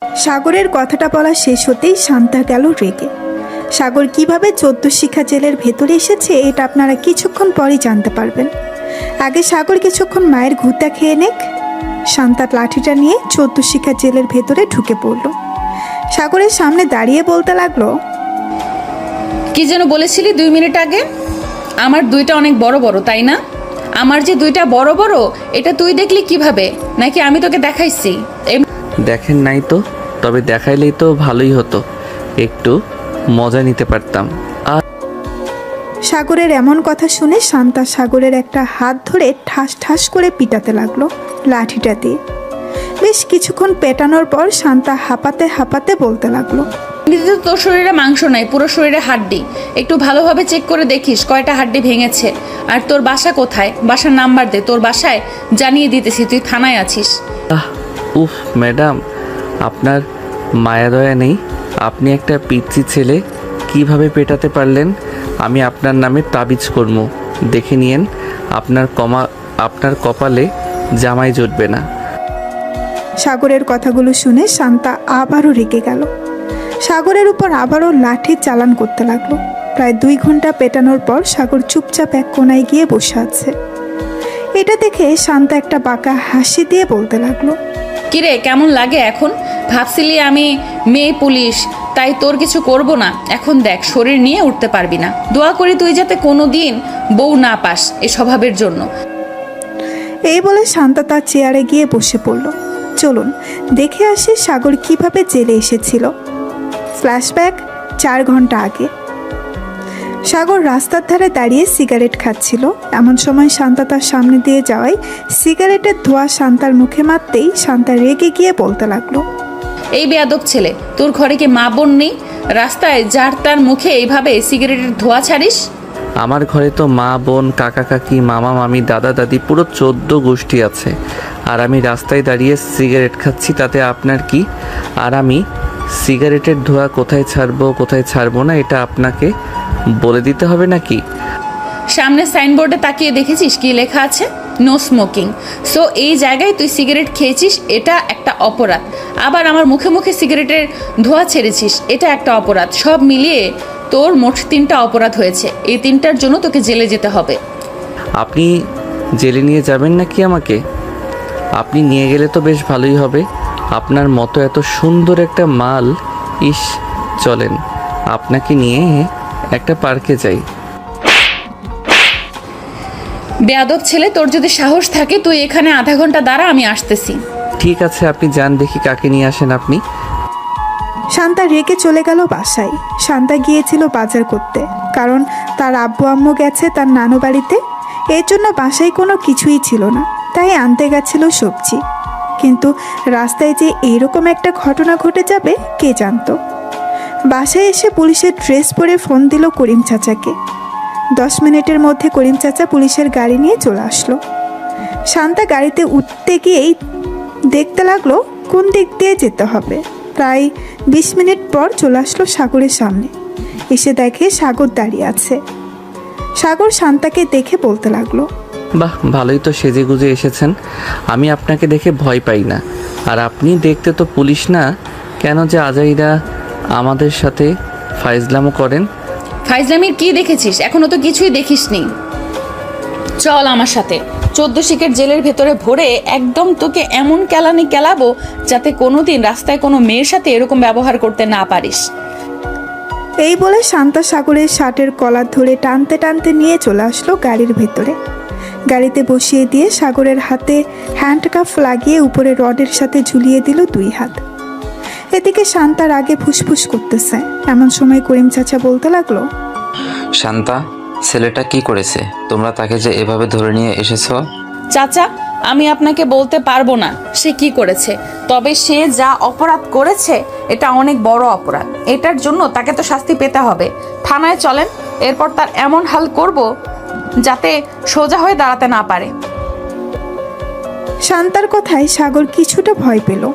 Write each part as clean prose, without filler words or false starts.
সাগরের কথাটা বলা শেষ হতেই শান্তা গেল রেগে। সাগর কিভাবে 14 শিখা জেলের ভেতরে এসেছে এটা আপনারা কিছুক্ষণ পরেই জানতে পারবেন। আগে সাগর কিছুক্ষণ মায়ের ঘুঁতা খেয়ে নেক। শান্তা লাঠিটা নিয়ে 14 শিখা জেলের ভেতরে ঢুকে পড়ল। সাগরের সামনে দাঁড়িয়ে বলতে লাগলো, কি যেন বলেছিলি 2 মিনিট আগে? আমার দুইটা অনেক বড় বড়, তাই না? আমার যে দুইটা বড় বড় এটা তুই দেখলি কিভাবে? নাকি আমি তোকে দেখাইছি? দেখেন নাই তো, তবে দেখাইলেই তো ভালোই হতো, একটু মজা নিতে পারতাম। আর সাগরের এমন কথা শুনে শান্তা সাগরের একটা হাত ধরে ঠাস ঠাস করে পিটাতে লাগলো লাঠিটা দিয়ে। বেশ কিছুক্ষণ পেটানোর পর শান্তা হাঁপাতে হাঁপাতে বলতে লাগলো, এমনিতে তো তোর শরীরে মাংস নাই, পুরো শরীরে হাড্ডি। একটু ভালোভাবে চেক করে দেখিস কয়টা হাড্ডি ভেঙেছে। আর তোর বাসা কোথায়? বাসার নাম্বার দে, তোর বাসায় জানিয়ে দিতেছি তুই থানায় আছিস। উফ ম্যাডাম, আপনার মায়া দয়া নেই? আপনি একটা পিচ্চি ছেলে কিভাবে পেটাতে পারলেন? আমি আপনার নামে তাবিজ করবো, দেখে নিয়েন। আপনার কপালে জামাই জুটবে না। সাগরের কথাগুলো শুনে শান্তা আবারও রেগে গেল। সাগরের উপর আবারও লাঠির চালান করতে লাগলো। প্রায় 2 ঘন্টা পেটানোর পর সাগর চুপচাপ এক কোনায় গিয়ে বসে আছে। এটা দেখে শান্তা একটা বাঁকা হাসি দিয়ে বলতে লাগলো, কিরে, কেমন লাগে এখন? ভাবছিলি আমি মেয়ে পুলিশ, তাই তোর কিছু করব না। এখন দেখ, শরীর নিয়ে উঠতে পারবি না। দোয়া করি তুই যাতে কোনো দিন বউ না পাস এই স্বভাবের জন্য। এই বলে শান্তা তার চেয়ারে গিয়ে বসে পড়ল। চলুন দেখে আসি সাগর কিভাবে জেলে এসেছিল। ফ্ল্যাশব্যাক 4 ঘন্টা আগে। সাগর রাস্তার ধারে দাঁড়িয়ে সিগারেট খাচ্ছিল। এমন সময় শান্তা তার সামনে দিয়ে যাওয়ায় সিগারেটের ধোঁয়া শান্তার মুখে মারতেই শান্তা রেগে গিয়ে বলতে লাগলো, এই বেয়াদব ছেলে, তোর ঘরে কি মা বোন নেই? রাস্তায় যার তার মুখে এইভাবে সিগারেটের ধোঁয়া ছাড়িস? আমার ঘরে তো মা বোন, কাকা কাকি, মামা মামি, দাদা দাদি, পুরো 14 গোষ্ঠী আছে। আর আমি রাস্তায় দাঁড়িয়ে সিগারেট খাচ্ছি, তাতে আপনার কি? আর আমি সিগারেটের ধোঁয়া কোথায় ছাড়বো না এটা আপনাকে বলে দিতে হবে নাকি? সামনে সাইনবোর্ডে তাকিয়ে দেখেছিস কি লেখা আছে? No smoking. সো এই জায়গায় তুই সিগারেট খেয়েছিস, এটা একটা অপরাধ। আবার আমার মুখে মুখে সিগারেটের ধোঁয়া ছেড়েছিস, এটা একটা অপরাধ। সব মিলিয়ে তোর মোট 3টা অপরাধ হয়েছে। এই 3টার জন্য তোকে জেলে যেতে হবে। আপনি জেলে নিয়ে যাবেন নাকি আমাকে? আপনি নিয়ে গেলে তো বেশ ভালোই হবে। আপনার মতো এত সুন্দর একটা মাল, ইস, চলেন আপনাকে নিয়ে একটা পার্কে যাই। বেয়াদব ছেলে, তোর যদি সাহস থাকে তুই এখানে আধা ঘন্টা দাঁড়া, আমি আসতেছি। ঠিক আছে, আপনি যান, দেখি কাকে নিয়ে আসেন আপনি। শান্তা রেগে চলে গেল বাসায়। শান্তা গিয়েছিল বাজার করতে, কারণ তার আব্বু আম্মু গেছে তার নানু বাড়িতে। এর জন্য বাসায় কোনো কিছুই ছিল না, তাই আনতে গেছিল সবজি। কিন্তু রাস্তায় যে এইরকম একটা ঘটনা ঘটে যাবে কে জানতো। বাসায় এসে পুলিশের ড্রেস পরে ফোন দিল করিম চাচাকে। 10 মিনিটের মধ্যে করিম চাচা পুলিশের গাড়ি নিয়ে চলে আসলো। শান্তা গাড়িতে উঠতে গিয়েই দেখতে লাগলো কোন দিক দিয়ে যেতে হবে। প্রায় 20 মিনিট পর চলে আসলো সাগরের সামনে। এসে দেখে সাগর দাঁড়িয়ে আছে। সাগর শান্তাকে দেখে বলতে লাগলো, বাহ, ভালোই তো সেজে গুজে এসেছেন। আমি আপনাকে দেখে ভয় পাই না। আর আপনি দেখতে তো পুলিশ না, কেন যে আজাইরা আমাদের সাথে ফাইজলামো করেন? ফাইজলামির কি দেখেছিস? এখনো তো কিছুই দেখিসনি। চল আমার সাথে। 14 শিখের জেলের ভেতরে ভরে একদম তোকে এমন কেলানি কেলাবো যাতে কোনোদিন রাস্তায় কোনো মেয়ের সাথে এরকম ব্যবহার করতে না পারিস। এই বলে শান্তা সাগরের শার্টের কলার ধরে টানতে টানতে নিয়ে চলে আসলো গাড়ির ভেতরে। গাড়িতে বসিয়ে দিয়ে সাগরের হাতে হ্যান্ডকাফ লাগিয়ে উপরে রডের সাথে ঝুলিয়ে দিল 2 হাত। এদিকে শান্তার আগে ফুসফুস করতেছে। এমন সময় করিম চাচা বলতে লাগলো, শান্তা, ছেলেটা কি করেছে? তোমরা তাকে যে এভাবে ধরে নিয়ে এসেছো? চাচা, আমি আপনাকে বলতে পারবো না সে কি করেছে, তবে সে যা অপরাধ করেছে এটা অনেক বড় অপরাধ। এটার জন্য তাকে তো শাস্তি পেতে হবে। থানায় চলেন, এরপর তার এমন হাল করব যাতে সোজা হয়ে দাঁড়াতে না পারে। শান্তার কথায় সাগর কিছুটা ভয় পেল।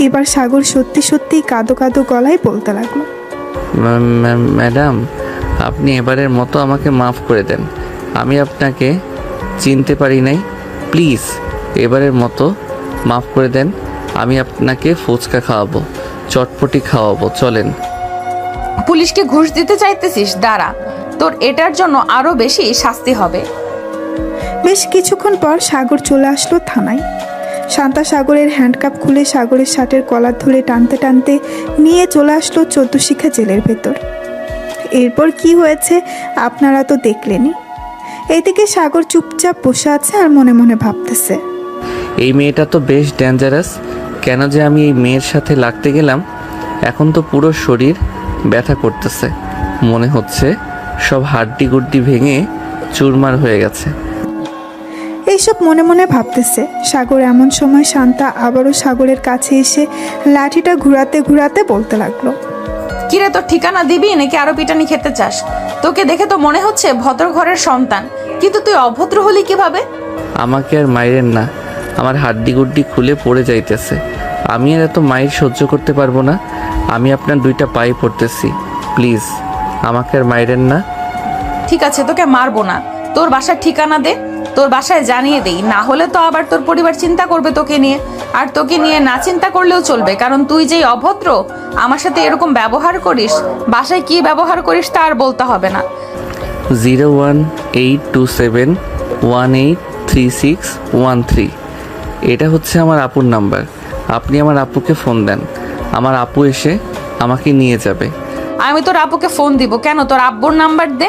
এবার সাগর সত্যি সত্যি কাঁদো কাঁদো গলায় বলতে লাগলো, ম্যাডাম, আপনি এবারের মতো আমাকে মাফ করে দেন। আমি আপনাকে চিনতে পারি নাই। প্লিজ এবারের মতো মাফ করে দেন। আমি আপনাকে ফুচকা খাওয়াবো, চটপটি খাওয়াবো, চলেন। পুলিশকে ঘুষ দিতে চাইতেছিস? দাঁড়া, তোর এটার জন্য আরো বেশি শাস্তি হবে। বেশ কিছুক্ষণ পর সাগর চলে আসলো থানায়। শান্তা সাগরের হ্যান্ডকাপ খুলে সাগরের শার্টের কলার ধরে টানতে টানতে নিয়ে চলে আসলো 14 শিখা জেলের ভেতর। এরপর কি হয়েছে আপনারা তো দেখলেনই। এইদিকে সাগর চুপচাপ বসে আছে আর মনে মনে ভাবতেছে, এই মেয়েটা তো বেশ ডেঞ্জারাস। কেন যে আমি এই মেয়ের সাথে লাগতে গেলাম? এখন তো পুরো শরীর ব্যথা করতেছে, মনে হচ্ছে সব হাড্ডি গুড্ডি ভেঙে চুরমার হয়ে গেছে। এইসব মনে মনে ভাবতেছে সাগর। এমন সময় শান্তা আবারও সাগরের কাছে এসে লাঠিটা ঘুরাতে ঘুরাতে বলতে লাগলো, কিরে, তোর ঠিকানা দিবি নাকি আরো পিটানি খেতে চাস? তোকে দেখে তো মনে হচ্ছে ভদ্র ঘরের সন্তান, কিন্তু তুই অভদ্র হলি কিভাবে? আমাকে আর মাইরেন না, আমার হাড্ডি গুড্ডি খুলে পড়ে যাইতেছে। আমি আর এত মাইর সহ্য করতে পারবো না। আমি আপনার 2টা পায়ে পড়তেছি, প্লিজ আমাকে আর মাইরেন না। ঠিক আছে, তোকে মারবো না, তোর বাসার ঠিকানা দে, তোর বাসায় জানিয়ে দেই, না হলে তো আবার তোর পরিবার চিন্তা করবে তোকে নিয়ে। আর তোকে নিয়ে না চিন্তা করলেও চলবে, কারণ তুই যেই অভদ্র, আমার সাথে এরকম ব্যবহার করিস, বাসায় কি ব্যবহার করিস তা আর বলতে হবে না। 01827183613। এটা হচ্ছে আমার আপুর নাম্বার। আপনি আমার আপুকে ফোন দেন, আমার আপু এসে আমাকে নিয়ে যাবে। আমি তোর আপুকে ফোন দিব কেন? তোর আব্বুর নাম্বার দে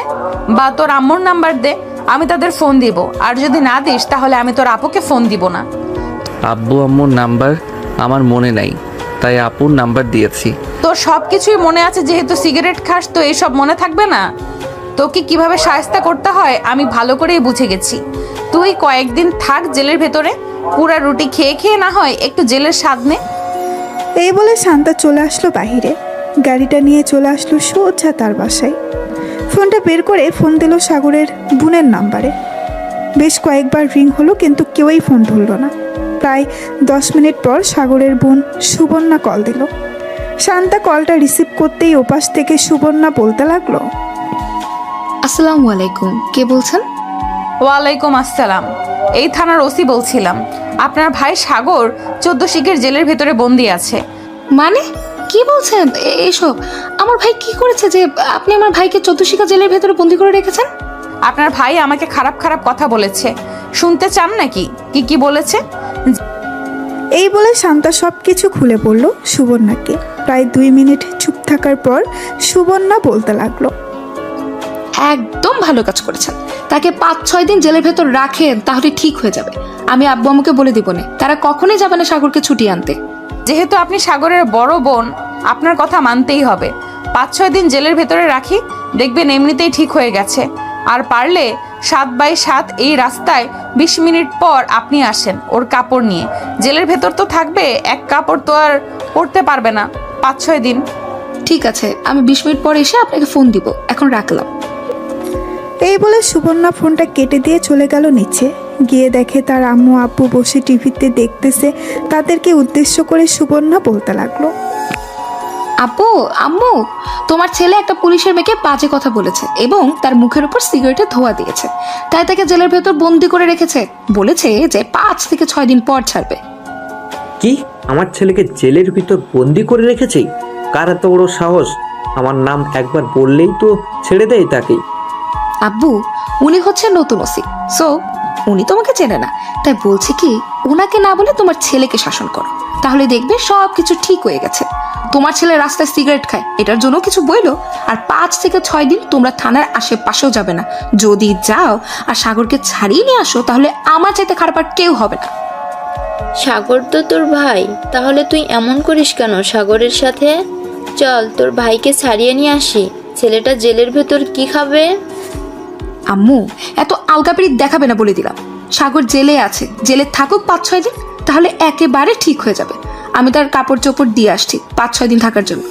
বা তোর আম্মুর নাম্বার দে, আমি তাদের ফোন দিব। আর যদি না দিস তাহলে আমি তোর আপুকে ফোন দিব না। আব্বু আম্মুর নাম্বার আমার মনে নাই, তাই আপুর নাম্বার দিয়েছি। তোর সব কিছুই মনে আছে, যেহেতু সিগারেট খাস তো এইসব মনে থাকবে না? তোকে কিভাবে শায়েস্তা করতে হয় আমি ভালো করেই বুঝে গেছি। তুই কয়েকদিন থাক জেলের ভেতরে, পুরা রুটি খেয়ে খেয়ে না হয় একটু জেলের স্বাদ নে। এই বলে শান্তা চলে আসলো বাহিরে। গাড়িটা নিয়ে চলে আসলো সোজা তার বাসায়। ফোনটা বের করে ফোন দিল সাগরের বোনের নাম্বারে। বেশ কয়েকবার রিং হলো, কিন্তু কেউই ফোন ধরল না। প্রায় 10 মিনিট পর সাগরের বোন সুবর্ণা কল দিল। শান্তা কলটা রিসিভ করতেই ওপাশ থেকে সুবর্ণা বলতে লাগলো, আসসালামু আলাইকুম, কে বলছেন? ওয়ালাইকুম আসসালাম, এই থানার ওসি বলছিলাম। আপনার ভাই সাগর 14 শিখের জেলের ভেতরে বন্দি আছে। মানে কি বলছেন এসব? আমার ভাই কি করেছে যে আপনি আমার ভাইকে 14 শিখা জেলের ভেতরে বন্দি করে রেখেছেন? আপনার ভাই আমাকে খারাপ খারাপ কথা বলেছে, শুনতে চান নাকি কি কি বলেছে? এই বলে শান্তা সব কিছু খুলে বলল সুবর্ণাকে। প্রায় 2 মিনিট চুপ থাকার পর সুবর্ণা বলতে লাগলো, একদম ভালো কাজ করেছেন। তাকে 5-6 দিন জেলের ভেতর রাখেন, তাহলে ঠিক হয়ে যাবে। আমি আব্বু আম্মুকে বলে দিব না, তারা কখনোই যাবে না সাগরকে ছুটিয়ে আনতে। যেহেতু আপনি সাগরের বড় বোন, আপনার কথা মানতেই হবে। 5-6 দিন জেলের ভেতরে রাখি, দেখবেন এমনিতেই ঠিক হয়ে গেছে। আর পারলে 7x7 এই রাস্তায় 20 মিনিট পর আপনি আসেন ওর কাপড় নিয়ে। জেলের ভেতর তো থাকবে, এক কাপড় তো আর পরতে পারবে না 5-6 দিন। ঠিক আছে, আমি 20 মিনিট পর এসে আপনাকে ফোন দিব। এখন রাখলাম। এই বলে সুবর্ণা ফোনটা কেটে দিয়ে চলে গেল নিচে। গিয়ে দেখে তার আম্মু আব্বু বসে টিভিতে দেখতেছে। তাদেরকে উদ্দেশ্য করে সুবর্ণা বলতে লাগলো, আপু আম্মু, তোমার ছেলে একটা পুলিশের মেয়েকে বাজে কথা বলেছে এবং তার মুখের উপর সিগারেটের ধোঁয়া দিয়েছে, তাই তাকে জেলের ভেতর বন্দি করে রেখেছে। বলেছে যে 5 থেকে 6 দিন পর ছাড়বে। কি? আমার ছেলেকে জেলের ভিতর বন্দি করে রেখেছে? কার এত বড় সাহস? আমার নাম একবার বললেই তো ছেড়ে দেয় তাকে। আব্বু, উনি হচ্ছে নতুন ওসি, সো উনি তোমাকে চেনে না, তাই বলছে কি ওনাকে না বলে তোমার ছেলেকে শাসন করো, তাহলে দেখবে সব কিছু ঠিক হয়ে গেছে। তোমার ছেলে রাস্তায় সিগারেট খায়, এটার জন্য কিছু বইলো। আর 5 থেকে 6 দিন তোমরা থানার আশেপাশেও যাবে না। যদি যাও আর সাগরকে ছাড়িয়ে নিয়ে আসো, তাহলে আমার চাইতে খারাপ আর কেউ হবে না। সাগর তো তোর ভাই, তাহলে তুই এমন করিস কেন সাগরের সাথে? চল তোর ভাইকে ছাড়িয়ে নিয়ে আসি। ছেলেটা জেলের ভেতর কি খাবে? আম্মু, এত আলগাপিড়ি দেখাবে না বলে দিলাম। সাগর জেলে আছে, জেলে থাকুক 5-6 দিন, তাহলে একেবারে ঠিক হয়ে যাবে। আমি তার কাপড় চোপড় দিয়ে আসছি 5-6 দিন থাকার জন্য।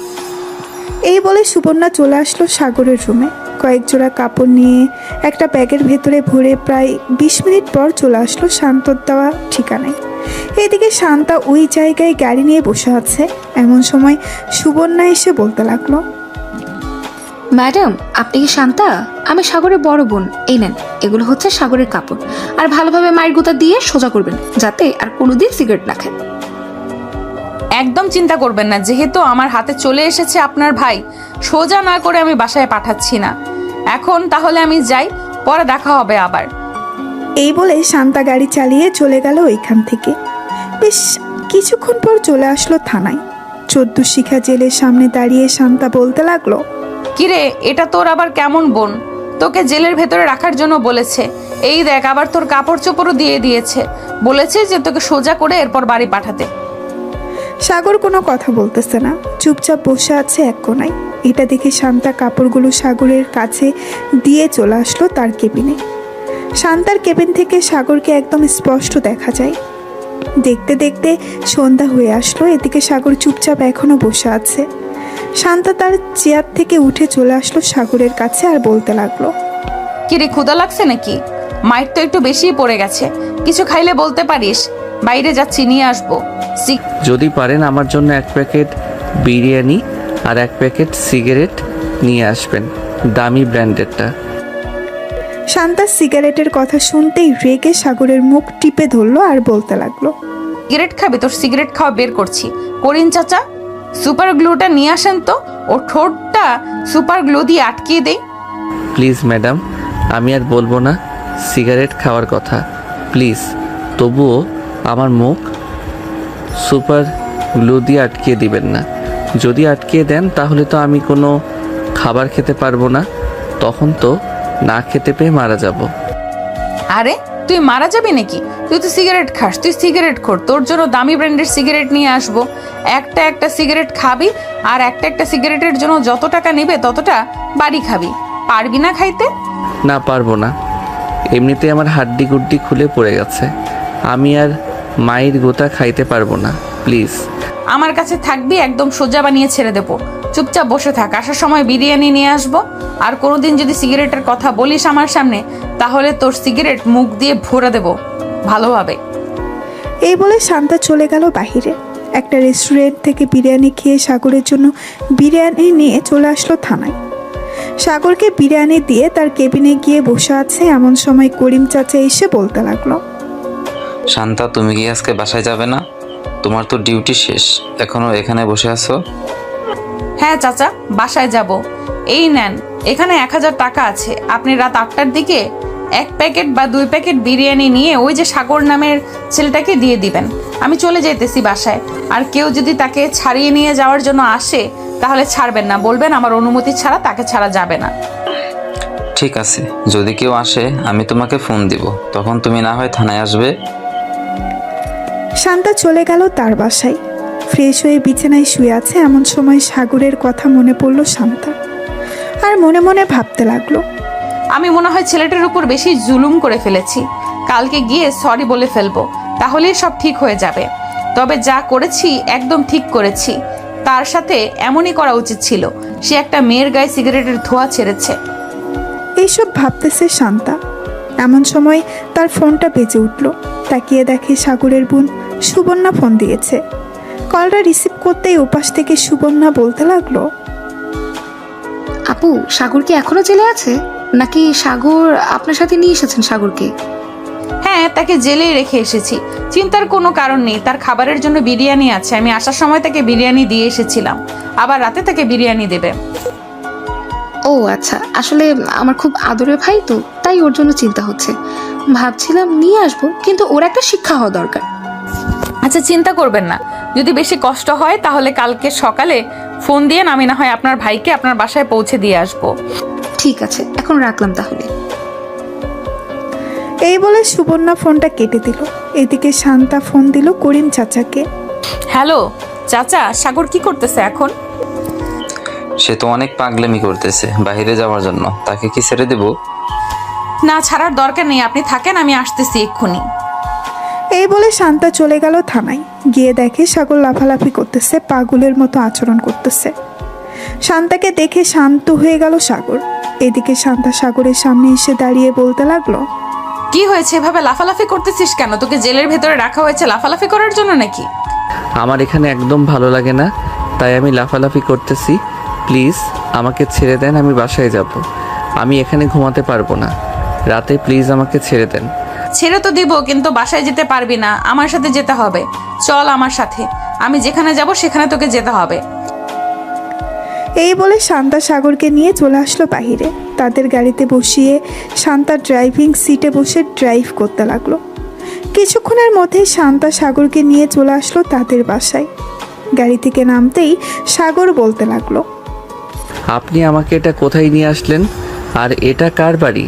এই বলে সুবর্ণা চলে আসলো সাগরের রুমে। কয়েক জোড়া কাপড় নিয়ে একটা ব্যাগের ভেতরে ভরে প্রায় 20 মিনিট পর চলে আসলো শান্তর দেওয়া ঠিকানায়। এদিকে শান্তা ওই জায়গায় গাড়ি নিয়ে বসে আছে। এমন সময় সুবর্ণা এসে বলতে লাগলো, ম্যাডাম, আপনি কি শান্তা? আমি সাগরের বড় বোন। এই নেন, এগুলো হচ্ছে সাগরের কাপড়। আর ভালোভাবে মায়ের গুঁতা দিয়ে সোজা করবেন, যাতে আর কোনোদিন সিগারেট না খায়। একদম চিন্তা করবেন না, যেহেতু আমার হাতে চলে এসেছে আপনার ভাই, সোজা না করে আমি বাসায় পাঠাচ্ছি না। এখন তাহলে আমি যাই, পরে দেখা হবে আবার। এই বলে শান্তা গাড়ি চালিয়ে চলে গেল ওইখান থেকে। বেশ কিছুক্ষণ পর চলে আসলো থানায়। 14 শিখা জেলের সামনে দাঁড়িয়ে শান্তা বলতে লাগলো, কিরে, এটা তোর আবার কেমন বোন? তোকে জেলের ভেতরে রাখার জন্য বলেছে, এই দেখ আবার তোর কাপড় চোপড়ও দিয়ে দিয়েছে, বলেছে যে তোকে সোজা করে এরপর বাড়ি পাঠাতে। সাগর কোনো কথা বলতেছে না, চুপচাপ বসে আছে এক কোনায়। এটা দেখে শান্তা কাপড়গুলো সাগরের কাছে দিয়ে চলে আসলো তার কেবিনে। শান্তার কেবিন থেকে সাগরকে একদম স্পষ্ট দেখা যায়। দেখতে দেখতে সন্ধ্যা হয়ে আসলো। এদিকে সাগর চুপচাপ এখনো বসে আছে। শান্তা তার চেয়ার থেকে উঠে চলে আসলো সাগরের কাছে আর বলতে লাগলো, কিরে, ক্ষুধা লাগছে নাকি? মায়ের তো একটু বেশিই পড়ে গেছে, কিছু খাইলে বলতে পারিস, বাইরে যাচ্ছি, নিয়ে আসবো। যদি পারেন আমার জন্য 1 প্যাকেট বিরিয়ানি আর 1 প্যাকেট সিগারেট নিয়ে আসবেন, দামি ব্র্যান্ডেরটা। শান্তা সিগারেটের কথা শুনতেই রেগে সাগরের মুখ টিপে ধরলো আর বলতে লাগলো, সিগারেট খাবি? তোর সিগারেট খাওয়া বের করছি। করিম চাচা, সুপার গ্লুটা নিয়ে আসেন তো, ও ঠোঁটটা সুপার গ্লু দিয়ে আটকিয়ে দেই। প্লিজ ম্যাডাম, আমি আর বলবো না সিগারেট খাওয়ার কথা, প্লিজ। তবুও আমার মুখ সুপার গ্লু দিয়ে আটকিয়ে দিবেন না। যদি আটকিয়ে দেন তাহলে তো আমি কোনো খাবার খেতে পারবো না, তখন তো না খেতে পেয়ে মারা যাব। আরে তুই মারা যাবি নাকি? তুই তো সিগারেট খাস, তুই সিগারেট খোর, তোর জন্য দামি ব্র্যান্ডের সিগারেট নিয়ে আসবো। একটা সিগারেট খাবি, আর একটা সিগারেটের জন্য যত টাকা নেবে ততটা বাড়ি খাবি। পারবি না খাইতে? না, পারবো না। এমনিতে আমার হাড্ডি গুড্ডি খুলে পড়ে গেছে, আমি আর মায়ের গোতা খাইতে পারবো না, প্লিজ। আমার কাছে থাকবি, একদম সোজা বানিয়ে ছেড়ে দেবো। চুপচাপ বসে থাক, আসার সময় বিরিয়ানি নিয়ে আসবো। আর কোনোদিন যদি সিগারেটের কথা বলিস আমার সামনে, তাহলে তোর সিগারেট মুখ দিয়ে ভরে দেবো ভালোভাবে। এই বলে শান্তা চলে গেল বাহিরে। একটা রেস্টুরেন্ট থেকে বিরিয়ানি খেয়ে সাগরের জন্য বিরিয়ানি নিয়ে চলে আসলো থানায়। সাগরকে বিরিয়ানি দিয়ে তার কেবিনে গিয়ে বসে আছে। এমন সময় করিম চাচা এসে বলতে লাগলো, শান্তা, তুমি কি আজকে বাসায় যাবে না? তোমার তো ডিউটি শেষ, এখনো এখানে বসে আছো? হ্যাঁ চাচা, বাসায় যাব। এই নেন, এখানে 1000 টাকা আছে। আপনি রাত 8টার দিকে 1 প্যাকেট বা 2 প্যাকেট বিরিয়ানি নিয়ে ওই যে সাগর নামের ছেলেটাকে দিয়ে দিবেন। আমি চলে যেতেছি বাসায়। আর কেউ যদি তাকে ছাড়িয়ে নিয়ে যাওয়ার জন্য আসে, তাহলে ছাড়বেন না, বলবেন আমার অনুমতি ছাড়া তাকে ছাড়া যাবে না। ঠিক আছে, যদি কেউ আসে আমি তোমাকে ফোন দিব, তখন তুমি না হয় থানায় আসবে। শান্তা চলে গেল তার বাসায়। ফ্রেশ হয়ে বিছানায় শুয়ে আছে। এমন সময় সাগরের কথা মনে পড়লো শান্তা, আর মনে মনে ভাবতে লাগলো, আমি মনে হয় ছেলেটার উপর বেশি জুলুম করে ফেলেছি। কালকে গিয়ে সরি বলে ফেলবো, তাহলেই সব ঠিক হয়ে যাবে। তবে যা করেছি একদম ঠিক করেছি। তার সাথে এমনই করা উচিত ছিল। সে একটা মেয়ের গায়ে সিগারেটের ধোঁয়া ছেড়েছে। এইসব ভাবতেছে শান্তা। এমন সময় তার ফোনটা বেজে উঠল। তাকিয়ে দেখে সাগরের বোন সুবর্ণা ফোন দিয়েছে। কলটা রিসিভ করতেই ওপাশ থেকে সুবর্ণা বলতে লাগলো, আপু, সাগর কি এখনো জেলে আছে, নাকি সাগর আপনার সাথে নিয়ে এসেছেন সাগরকে? হ্যাঁ, তাকে জেলেই রেখে এসেছি। চিন্তার কোনো কারণ নেই, তার খাবারের জন্য বিরিয়ানি আছে। আমি আসার সময় তাকে বিরিয়ানি দিয়ে এসেছিলাম, আবার রাতে তাকে বিরিয়ানি দেবে। ও আচ্ছা, আসলে আমার খুব আদরের ভাই তো, তাই ওর জন্য চিন্তা হচ্ছে। ভাবছিলাম নিয়ে আসবো, কিন্তু ওর একটা শিক্ষা হওয়া দরকার। আচ্ছা, চিন্তা করবেন না। যদি বেশি কষ্ট হয় তাহলে কালকে সকালে ফোন দিয়ে আমি না হয় আপনার ভাইকে আপনার বাসায় পৌঁছে দিয়ে আসবো। ঠিক আছে, এখন রাখলাম তাহলে। এই বলে সুবর্ণা ফোনটা কেটে দিল। এদিকে শান্তা ফোন দিল করিম চাচাকে। হ্যালো চাচা, সাগর কি করতেছে এখন? সে তো অনেক পাগলামি করতেছে বাইরে যাওয়ার জন্য, তাকে কি ছেড়ে দেব? না, ছাড়ার দরকার নেই, আপনি থাকেন, আমি আসতেছি এক্ষুনি। এই বলে শান্তা চলে গেল থানায়। গিয়ে দেখে সাগর লাফালাফি করতেছে, পাগলের মতো আচরণ করতেছে। শান্তাকে দেখে শান্ত হয়ে গেল সাগর। এদিকে শান্তা সাগরের সামনে এসে দাঁড়িয়ে বলতে লাগলো, কি হয়েছে, এভাবে লাফালাফি করতেছিস কেন? তোকে জেলের ভেতরে রাখা হয়েছে লাফালাফি করার জন্য নাকি? আমার এখানে একদম ভালো লাগে না, তাই আমি লাফালাফি করতেছি। প্লিজ আমাকে ছেড়ে দেন, আমি বাসায় যাব। আমি এখানে ঘুমাতে পারবো না রাতে, প্লিজ আমাকে ছেড়ে দেন। ছেড়ে তো দিব, কিন্তু বাসায় যেতে পারবি না, আমার সাথে যেতে হবে। চল আমার সাথে, আমি যেখানে যাব সেখানে তোকে যেতে হবে। এই বলে শান্তা সাগরকে নিয়ে চলে আসলো বাহিরে। তাদের গাড়িতে বসিয়ে শান্তা ড্রাইভিং সিটে বসে ড্রাইভ করতে লাগলো। কিছুক্ষণের মধ্যেই শান্তা সাগরকে নিয়ে চলে আসলো তাদের বাসায়। গাড়ি থেকে নামতেই সাগর বলতে লাগলো, আপনি আমাকে এটা কোথায় নিয়ে আসলেন? আর এটা কার বাড়ি?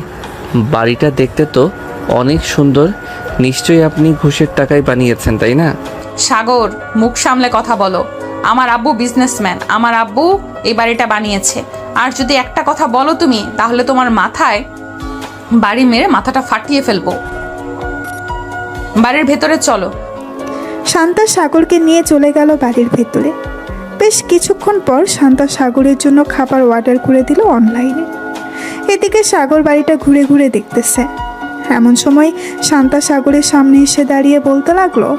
বাড়িটা দেখতে তো অনেক সুন্দর। নিশ্চয়ই আপনি ঘুষের টাকায় বানিয়েছেন, তাই না? সাগর, মুখ সামলে কথা বলো। আমার আব্বু বিজনেসম্যান, আমার আব্বু এই বাড়িটা বানিয়েছে। আর যদি একটা কথা বলো তুমি, তাহলে তোমার মাথায় বাড়ি মেরে মাথাটা ফাটিয়ে ফেলবো। বাড়ির ভেতরে চলো। শান্তা সাগরকে নিয়ে চলে গেল বাড়ির ভেতরে। বেশ কিছুক্ষণ পর শান্তা সাগরের জন্য খাবার অর্ডার করে দিল অনলাইনে। এদিকে সাগর বাড়িটা ঘুরে ঘুরে দেখতেছে। এমন সময় শান্তা সাগরের সামনে এসে দাঁড়িয়ে বলতে লাগলো,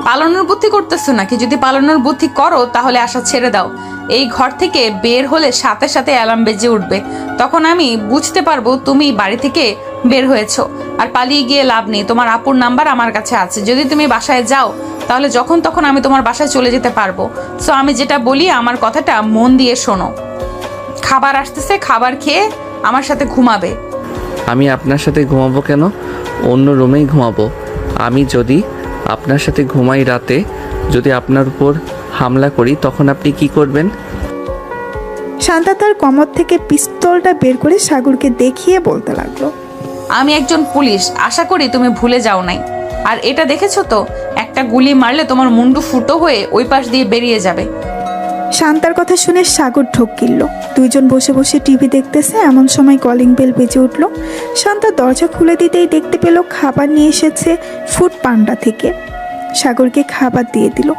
পালানোর বুদ্ধি করতেছো নাকি? যদি পালানোর বুদ্ধি করো তাহলে আশা ছেড়ে দাও। এই ঘর থেকে বের হলে সাথে সাথে অ্যালার্ম বেজে উঠবে। তখন আমি বুঝতে পারবো তুমি বাড়ি থেকে বের হয়েছো। আর পালিয়ে গিয়ে লাভ নেই। তোমার আপুর নাম্বার আমার কাছে আছে। যদি তুমি বাসায় যাও তাহলে যখন তখন আমি তোমার বাসায় চলে যেতে পারবো। সো আমি যেটা বলি আমার কথাটা মন দিয়ে শোনো। খাবার আসতেছে, খাবার খেয়ে আমার সাথে ঘুমাবে। আমি আপনার সাথে ঘুমাবো কেন? অন্য রুমেই ঘুমাবো। আমি যদি আপনার সাথে ঘুমাই, রাতে যদি আপনার উপর হামলা করি, তখন আপনি কি করবেন? শান্তা তার কমর থেকে পিস্তলটা বের করে সাগরকে দেখিয়ে বলতে লাগলো, আমি একজন পুলিশ। আশা করি তুমি ভুলে যাও নাই। আর এটা দেখেছো তো, একটা গুলি মারলে তোমার মুন্ডু ফুটো হয়ে ওই পাশ দিয়ে বেরিয়ে যাবে। শান্তার কথা শুনে সাগর ঢোক গিলল। দুইজন বসে বসে টিভি দেখতেছে। এমন সময় কলিং বেল বেজে উঠল। শান্তা দরজা খুলে দিতেই দেখতে পেল খাবার নিয়ে এসেছে ফুড পান্ডা থেকে। সাগরকে খাবার দিয়ে দিল।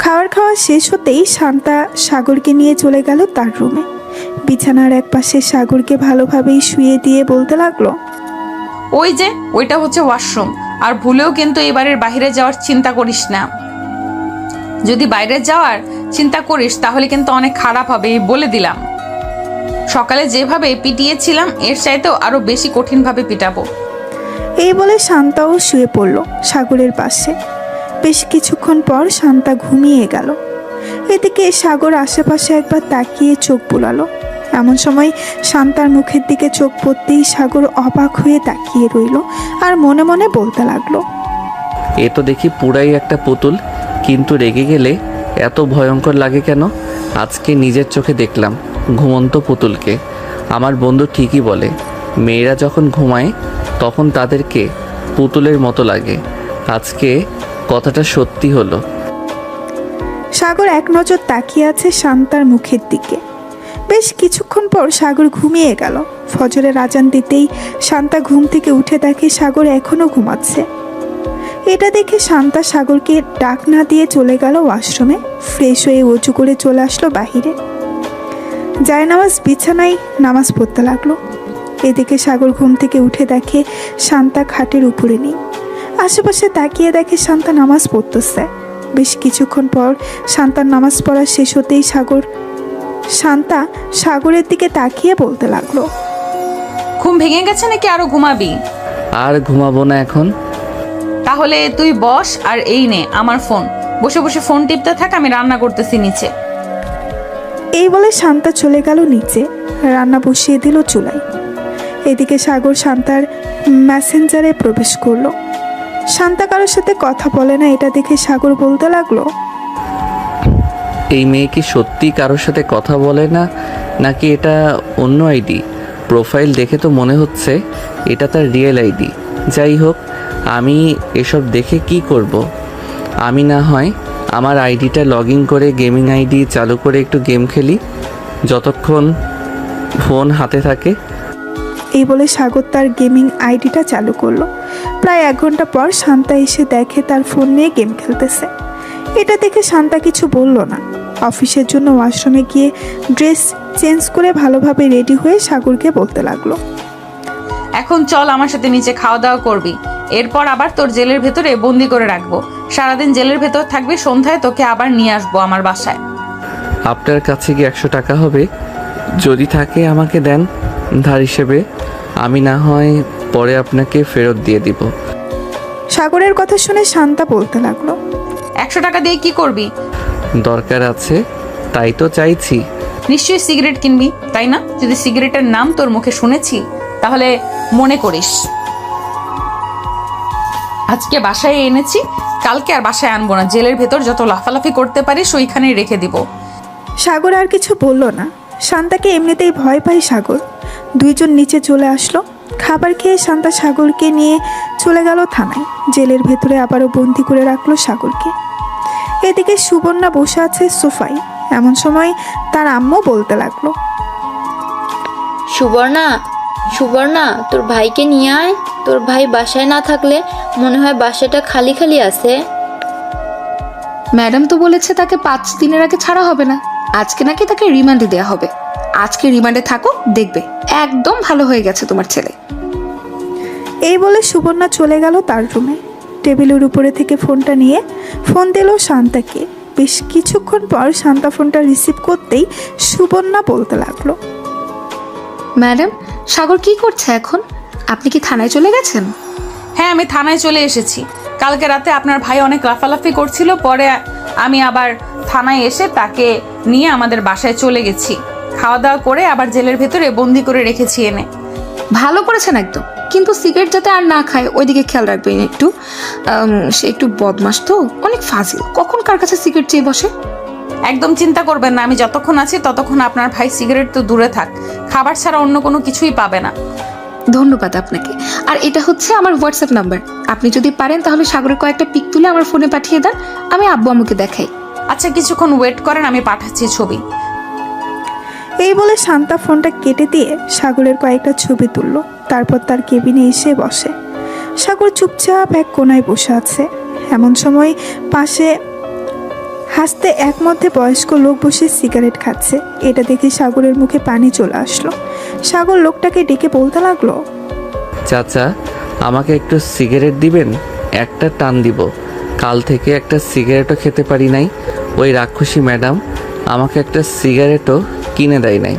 খাওয়া শেষ হতেই শান্তা সাগরকে নিয়ে চলে গেল তার রুমে। বিছানার এক পাশে সাগরকে ভালোভাবেই শুয়ে দিয়ে বলতে লাগলো, ওই যে ওইটা হচ্ছে ওয়াশরুম। আর ভুলেও কিন্তু এবারের বাইরে যাওয়ার চিন্তা করিস না। যদি বাইরে যাওয়ার চিন্তা করিস তাহলে কিন্তু অনেক খারাপ হবে, এই বলে দিলাম। সকালে যেভাবে পিটিয়েছিলাম এর চাইতেও আরো বেশি কঠিনভাবে পিটাবো। এই বলে শান্তাও শুয়ে পড়ল সাগরের পাশে। বেশ কিছুক্ষণ পর শান্তা ঘুমিয়ে গেল। এদিকে সাগর আশেপাশে একবার তাকিয়ে চোখ বুলালো। এমন সময় শান্তার মুখের দিকে চোখ পড়তেই সাগর অবাক হয়ে তাকিয়ে রইল আর মনে মনে বলতে লাগলো, এ তো দেখি পুরাই একটা পুতুল, কিন্তু রেগে গেলে এত ভয়ঙ্কর লাগে কেন? আজকে নিজের চোখে দেখলাম ঘুমন্ত পুতুলকে। আমার বন্ধু ঠিকই বলে, মেয়েরা যখন ঘুমায় তখন তাদেরকে পুতুলের মতো লাগে। আজকে কথাটা সত্যি হলো। সাগর এক নজর তাকিয়ে আছে শান্তার মুখের দিকে। বেশ কিছুক্ষণ পর সাগর ঘুমিয়ে গেল। ফজরের আজান দিতেই শান্তা ঘুম থেকে উঠে দেখে সাগর এখনো ঘুমাচ্ছে। এটা দেখে শান্তা সাগরকে ডাক না দিয়ে চলে গেল ওয়াশরুমে। ফ্রেশ হয়ে উঁচু করে চলে আসলো বাহিরে। জায়নামাজ বিছানায় নামাজ পড়তে লাগলো। এদিকে সাগর ঘুম থেকে উঠে দেখে শান্তা খাটের উপরে নেই। আশেপাশে তাকিয়ে দেখে শান্তা নামাজ পড়তেছে। বেশ কিছুক্ষণ পর শান্তার নামাজ পড়া শেষ হতেই শান্তা সাগরের দিকে তাকিয়ে বলতে লাগলো, ঘুম ভেঙে গেছে নাকি আরো ঘুমাবি? আর ঘুমাবো না এখন। তাহলে তুই বস আর এই নে আমার ফোন। বসে বসে ফোন টিপতে থাক, আমি রান্না করতেছি নিচে। এই বলে শান্তা চলে গেল নিচে। রান্না বসিয়ে দিল চুলায়। এদিকে সাগর শান্তার মেসেঞ্জারে প্রবেশ করলো। শান্তা কারোর সাথে কথা বলে না, এটা দেখে সাগর বলতে লাগলো, এই মেয়ে কি সত্যি কারোর সাথে কথা বলে না, নাকি এটা অন্য আইডি? প্রোফাইল দেখে তো মনে হচ্ছে এটা তার রিয়েল আইডি। যাই হোক, আমি এসব দেখে কি করব? আমি না হয় আমার আইডিটা লগ ইন করে গেমিং আইডি চালু করে একটু গেম খেলি যতক্ষণ ফোন হাতে থাকে। এই বলে সাগর তার গেমিং আইডিটা চালু করলো। প্রায় 1 ঘন্টা পর শান্তা এসে দেখে তার ফোন নিয়ে গেম খেলতেছে। এটা দেখে শান্তা কিছু বলল না। অফিসের জন্য ওয়াশরুমে গিয়ে ড্রেস চেঞ্জ করে ভালোভাবে রেডি হয়ে সাগরকে বলতে লাগলো, এখন চল আমার সাথে নিচে খাওয়া দাওয়া করবি। এরপর আবার তোর জেলের ভেতরে বন্দি করে রাখবো। সারাদিন জেলের ভেতর থাকবি, সন্ধ্যায় তোকে আবার নিয়ে আসবো আমার বাসায়। আপনার কাছে কি 100 টাকা হবে? যদি থাকে আমাকে দেন ধার হিসেবে, আমি না হয় পরে আপনাকে ফেরত দিয়ে দিব। সাগরের কথা শুনে শান্তা বলতে লাগলো, 100 টাকা দিয়ে কি করবি? দরকার আছে তাই তো চাইছি। নিশ্চয়ই সিগারেট কিনবি, তাই না? যদি সিগারেটের নাম তোর মুখে শুনেছি তাহলে মনে করিস আজকে বাসায় এনেছি, কালকে আর বাসায় আনবো না। জেলের ভেতর যত লাফালাফি করতে পারিস ওইখানেই রেখে দিব। সাগর আর কিছু বলল না। শান্তাকে এমনিতেই ভয় পায় সাগর। দুইজন নিচে চলে আসলো। খাবার খেয়ে শান্তা সাগরকে নিয়ে চলে গেল থানায়। জেলের ভেতরে আবারও বন্দি করে রাখলো সাগরকে। এদিকে সুবর্ণা বসে আছে সোফায়। এমন সময় তার আম্মু বলতে লাগলো, সুবর্ণা, সুবর্ণা, তোর ভাইকে নিয়ে আয়। তোর ভাই বাসায় না থাকলে মনে হয় বাসাটা খালি খালি আছে। ম্যাডাম তো বলেছে তাকে 5 দিনের আগে ছাড়া হবে না। আজকে নাকি তাকে রিমান্ডে দেওয়া হবে। আজকে রিমান্ডে থাকো, দেখবে একদম ভালো হয়ে গেছে তোমার ছেলে। এই বলে সুবর্ণা চলে গেল তার রুমে। টেবিলের উপরে থেকে ফোনটা নিয়ে ফোন দিল শান্তাকে। বেশ কিছুক্ষণ পর শান্তা ফোনটা রিসিভ করতেই সুবর্ণা বলতে লাগলো, ম্যাডাম, সাগর কি করছে এখন? আপনি কি থানায় চলে গেছেন? হ্যাঁ, আমি থানায় চলে এসেছি। কালকে রাতে আপনার ভাই অনেক লাফালাফি করছিল, পরে আমি আবার থানায় এসে তাকে নিয়ে আমাদের বাসায় চলে গেছি। খাওয়া দাওয়া করে আবার জেলের ভেতরে বন্দি করে রেখেছি এনে। ভালো করেছেন একদম, কিন্তু সিগারেট যাতে আর না খায় ওইদিকে খেয়াল রাখবেন একটু। সে একটু বদমাস তো, অনেক ফাজিল, কখন কার কাছে সিগারেট চেয়ে বসে। একদম চিন্তা করবেন না, আমি যতক্ষণ আছি ততক্ষণ আপনার ভাই সিগারেট তো দূরে থাক, খাবার ছাড়া অন্য কোনো কিছুই পাবে না। ধন্যবাদ আপনাকে। আর এটা হচ্ছে আমার হোয়াটসঅ্যাপ নাম্বার। আপনি যদি পারেন তাহলে সাগরের কয়েকটা পিক তুলে আমার ফোনে পাঠিয়ে দেন, আমি আব্বু আম্মুকে দেখাই। আচ্ছা, কিছুক্ষণ ওয়েট করেন, আমি পাঠাচ্ছি ছবি। এই বলে শান্তা ফোনটা কেটে দিয়ে সাগরের কয়েকটা ছবি তুললো। তারপর তার কেবিনে এসে বসে। সাগর চুপচাপ এক কোনায় বসে আছে। এমন সময় পাশে হাসতে এক মধ্যে বয়স্ক লোক বসে সিগারেট খাচ্ছে। এটা দেখে সাগরের মুখে পানি চলে আসলো। সাগর লোকটাকে ডেকে বলতে লাগলো, চাচা, আমাকে একটু সিগারেট দিবেন? একটা টান দিব। কাল থেকে একটা সিগারেটও খেতে পারি নাই। ওই রাক্ষসী ম্যাডাম আমাকে একটা সিগারেটও কিনে দেয় নাই।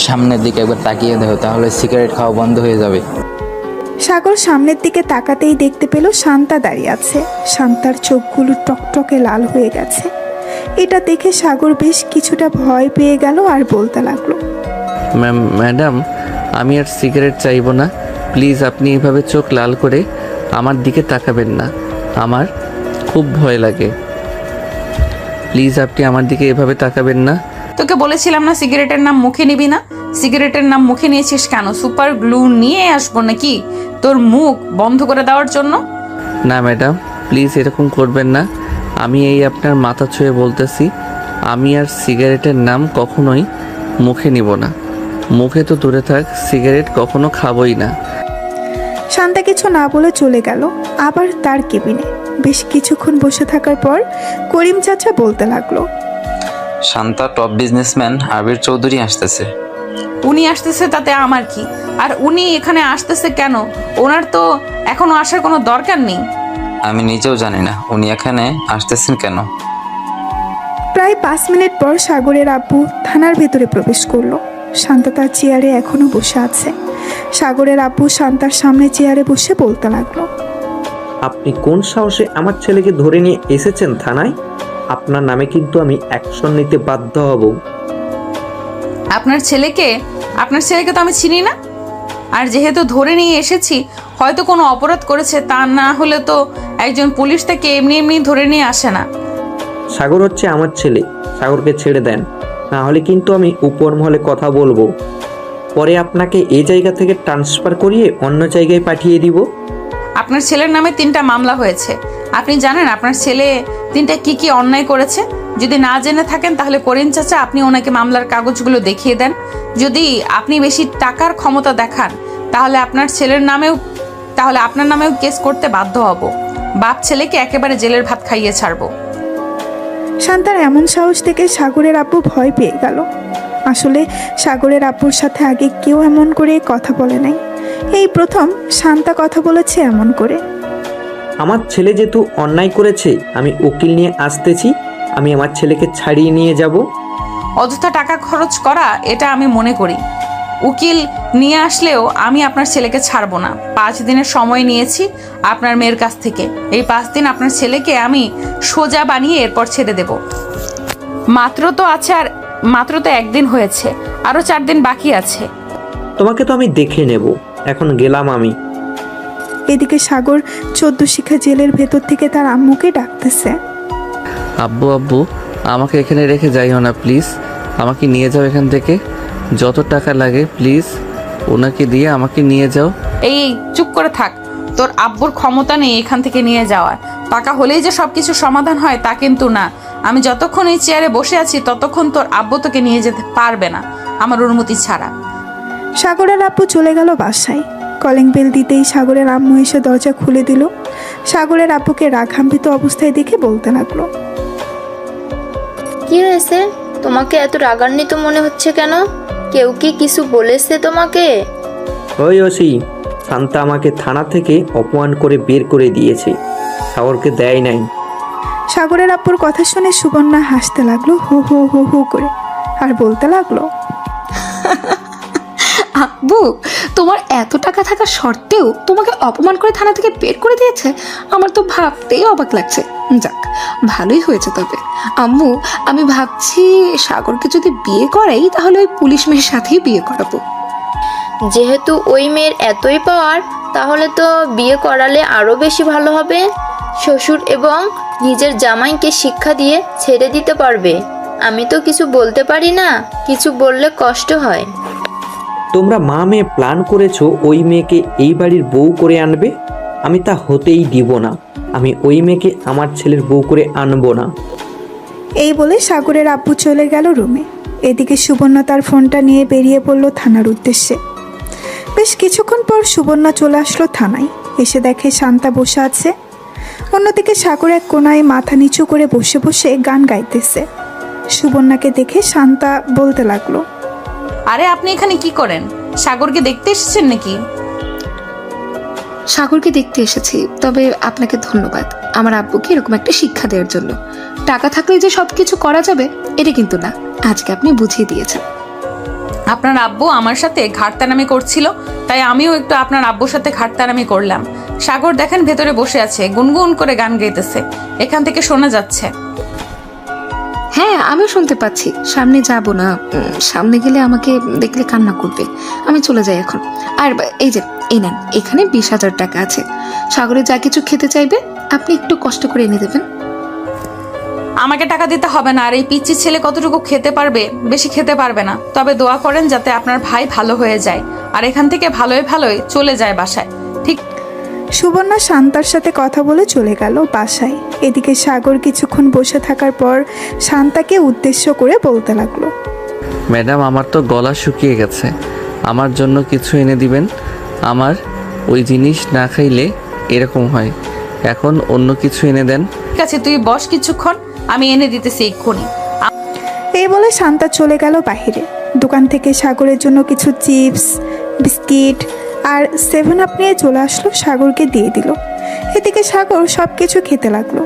সামনের দিকে একবার তাকিয়ে দেখো, তাহলে সিগারেট খাওয়া বন্ধ হয়ে যাবে। সাগর সামনের দিকে তাকাতেই দেখতে পেল শান্তা দাঁড়িয়ে আছে। শান্তার চোখগুলো টকটকে লাল হয়ে গেছে। এটা দেখে সাগর বেশ কিছুটা ভয় পেয়ে গেল আর বলতে লাগলো, ম্যাডাম, আমি আর সিগারেট চাইবো না। প্লিজ আপনি এভাবে চোখ লাল করে আমার দিকে তাকাবেন না, আমার খুব ভয় লাগে। প্লিজ আপনি আমার দিকে এভাবে তাকাবেন না। তোকে বলেছিলাম না সিগারেটের নাম মুখে নিবি না? সিগারেটের নাম মুখে নিয়েছিস কেন? সুপার গ্লু নিয়ে আসবো নাকি তোর মুখ বন্ধ করে দেওয়ার জন্য? না ম্যাডাম, প্লিজ এরকম করবেন না। আমি এই আপনার মাথা ছুঁয়ে বলতেছি, আমি আর সিগারেটের নাম কখনোই মুখে নিব না। মুখে তো দূরে থাক, সিগারেট কখনো খাবই না। শান্তা কিছু না বলে চলে গেল আবার তার কেবিনে। বেশ কিছুক্ষণ বসে থাকার পর করিম চাচা বলতে লাগলো, শান্তা টপ বিজনেসম্যান আবির চৌধুরী আসতেছে। উনি আসতেছে তাতে আমার কি? আর উনি এখানে আসতেছে কেন? ওনার তো এখনো আসার কোনো দরকার নেই। আমি নিজেও জানি না উনি এখানে আসতেছেন কেন। প্রায় 5 মিনিট পর সাগরের আব্বু থানার ভেতরে প্রবেশ করলো। শান্তা তার চেয়ারে এখনো বসে আছে। সাগরের আব্বু শান্তার সামনে চেয়ারে বসে বলতে লাগলো, আপনি কোন সাহসে আমার ছেলেকে ধরে নিয়ে এসেছেন থানায়? আপনার নামে কিন্তু আমি অ্যাকশন নিতে বাধ্য হব। আপনার ছেলেকে তো আমি চিনি না। আর যেহেতু ধরে নিয়ে এসেছি, হয়তো কোনো অপরাধ করেছে, তা না হলে তো একজন পুলিশ তাকে এমনি এমনি ধরে নিয়ে আসে না। সাগর হচ্ছে আমার ছেলে, সাগরকে ছেড়ে দেন, না হলে কিন্তু আমি উপর মহলে কথা বলবো। পরে আপনাকে এই জায়গা থেকে ট্রান্সফার করিয়ে অন্য জায়গায় পাঠিয়ে দিব। আপনার ছেলের নামে 3টা মামলা হয়েছে। আপনি জানেন আপনার ছেলে 3টা কি অন্যায় করেছে? যদি না জেনে থাকেন তাহলে করিম চাচা আপনি ওনাকে মামলার কাগজগুলো দেখিয়ে দেন। যদি আপনি বেশি টাকার ক্ষমতা দেখান তাহলে আপনার নামেও কেস করতে বাধ্য হব। বাপ ছেলেকে একেবারে জেলের ভাত খাইয়ে ছাড়বো। শান্তার এমন সাহস থেকে সাগরের আব্বু ভয় পেয়ে গেল। আসলে সাগরের আব্বুর সাথে আগে কেউ এমন করে কথা বলে নাই। এই প্রথম শান্তা কথা বলেছে এমন করে। আমার ছেলে যেহেতু অন্যায় করেছে, আমি উকিল নিয়ে আসতেছি। আমি আমার ছেলেকে ছাড়িয়ে নিয়ে যাব। অযথা টাকা খরচ করা এটা আমি মনে করি। উকিল নিয়ে আসলেও আমি আপনার ছেলেকে ছাড়বো না। 5 দিনের সময় নিয়েছি আপনার মেয়ের কাছ থেকে। এই 5 দিন আপনার ছেলেকে আমি সোজা বানিয়ে এরপর ছেড়ে দেব। মাত্র তো 1 দিন হয়েছে, আরও 4 দিন বাকি আছে। তোমাকে তো আমি দেখে নেব, এখন গেলাম আমি। এদিকে সাগর 14 শিখা জেলের ভেতর থেকে তার আম্মুকে ডাকতেছে। আব্বু আব্বু, আমাকে এখানে রেখে যাইও না প্লিজ, আমাকে নিয়ে যাও এখান থেকে, যত টাকা লাগে প্লিজ ওনাকে দিয়ে আমাকে নিয়ে যাও। এই চুপ করে থাক, তোর আব্বুর ক্ষমতা নেই এখান থেকে নিয়ে যাওয়ার। টাকা হলেই যে সব কিছু সমাধান হয় তা কিন্তু না। আমি যতক্ষণ এই চেয়ারে বসে আছি ততক্ষণ তোর আব্বু তোকে নিয়ে যেতে পারবে না আমার অনুমতি ছাড়া। সাগরের আব্বু চলে গেল বাসায়। কলিং বেল দিতেই সাগরের আম্মু এসে দরজা খুলে দিল। সাগরের আব্বুকে রাগান্বিত অবস্থায় দেখে বলতে লাগলো, কি হয়েছে? তোমাকে এত রাগান্বিত মনে হচ্ছে কেন? কেউ কি কিছু বলেছে তোমাকে? ওই ওসি, শান্তা আমাকে থানা থেকে অপমান করে বের করে দিয়েছে, সাগরকে দেয় নাই। সাগরের আব্বুর কথা শুনে সুবর্ণা হাসতে লাগলো হো হো হো হো করে, আর বলতে লাগলো, আব্বু, তোমার এত টাকা থাকা সত্ত্বেও তোমাকে অপমান করে থানা থেকে বের করে দিয়েছে? আমার তো ভাবতেই অবাক লাগছে। যাক, ভালোই হয়েছে। তবে আম্মু, আমি ভাবছি সাগরকে যদি বিয়ে করাই তাহলে ওই পুলিশ মেয়ের সাথেই বিয়ে করাবো। যেহেতু ওই মেয়ের এতই পাওয়ার, তাহলে তো বিয়ে করালে আরো বেশি ভালো হবে। শ্বশুর এবং নিজের জামাইকে শিক্ষা দিয়ে ছেড়ে দিতে পারবে। আমি তো কিছু বলতে পারি না, কিছু বললে কষ্ট হয়। তোমরা মা মেয়ে প্ল্যান করেছো ওই মেয়েকে এই বাড়ির বউ করে আনবে, আমি তা হতেই দিব না। আমি ওই মেয়েকে আমার ছেলের বউ করে আনবো না। এই বলে সাগরের আব্বু চলে গেল রুমে। এদিকে সুবর্ণা তার ফোনটা নিয়ে বেরিয়ে পড়ল থানার উদ্দেশ্যে। বেশ কিছুক্ষণ পর সুবর্ণা চলে আসলো থানায়। এসে দেখে শান্তা বসে আছে। অন্যদিকে সাগর এক কোনায় মাথা নিচু করে বসে বসে গান গাইতেছে। সুবর্ণাকে দেখে শান্তা বলতে লাগলো, আরে আপনি এখানে কি করেন? সাগরকে দেখতে এসেছেন নাকি? সাগরকে দেখতে এসেছি, তবে আপনাকে ধন্যবাদ আমার আব্বুকে এরকম একটা শিক্ষা দেওয়ার জন্য। টাকা থাকলে যে সব কিছু করা যাবে এটা কিন্তু না, আজকে আপনি বুঝিয়ে দিয়েছেন। আপনার আব্বু আমার সাথে ঘাটতানামি করছিল, তাই আমিও একটু আপনার আব্বুর সাথে ঘাটতানামি করলাম। সাগর দেখেন ভেতরে বসে আছে, গুনগুন করে গান গাইতেছে, এখান থেকে শোনা যাচ্ছে। হ্যাঁ, আমিও শুনতে পাচ্ছি। সামনে যাব না, সামনে গেলে আমাকে দেখলে কান্না করবে। আমি চলে যাই এখন। আর এই যে এই নেন, এখানে 20,000 টাকা আছে। সাগরে যা কিছু খেতে চাইবে আপনি একটু কষ্ট করে এনে দেবেন। আমাকে টাকা দিতে হবে না। আর এই পিচ্চি ছেলে কতটুকু খেতে পারবে? বেশি খেতে পারবে না। তবে দোয়া করেন যাতে আপনার ভাই ভালো হয়ে যায় আর এখান থেকে ভালোই ভালোই চলে যায় বাসায়। ঠিক। সুবর্ণা শান্তার সাথে কথা বলে চলে গেল বাসায়। এদিকে সাগর কিছুক্ষণ বসে থাকার পর শান্তাকে উদ্দেশ্য করে বলতে লাগলো, ম্যাডাম, আমার তো গলা শুকিয়ে গেছে, আমার জন্য কিছু এনে দিবেন। আমার ওই জিনিস না খাইলে এরকম হয়, এখন অন্য কিছু এনে দেন। ঠিক আছে, তুই বস কিছুক্ষণ, আমি এনে দিতেছি এক্ষুনি। এই বলে শান্তা চলে গেল বাইরে। দোকান থেকে সাগরের জন্য কিছু চিপস, বিস্কিট আর 7 আপ নিয়ে চলে আসলো, সাগরকে দিয়ে দিল। এদিকে সাগর সব কিছু খেতে লাগলো।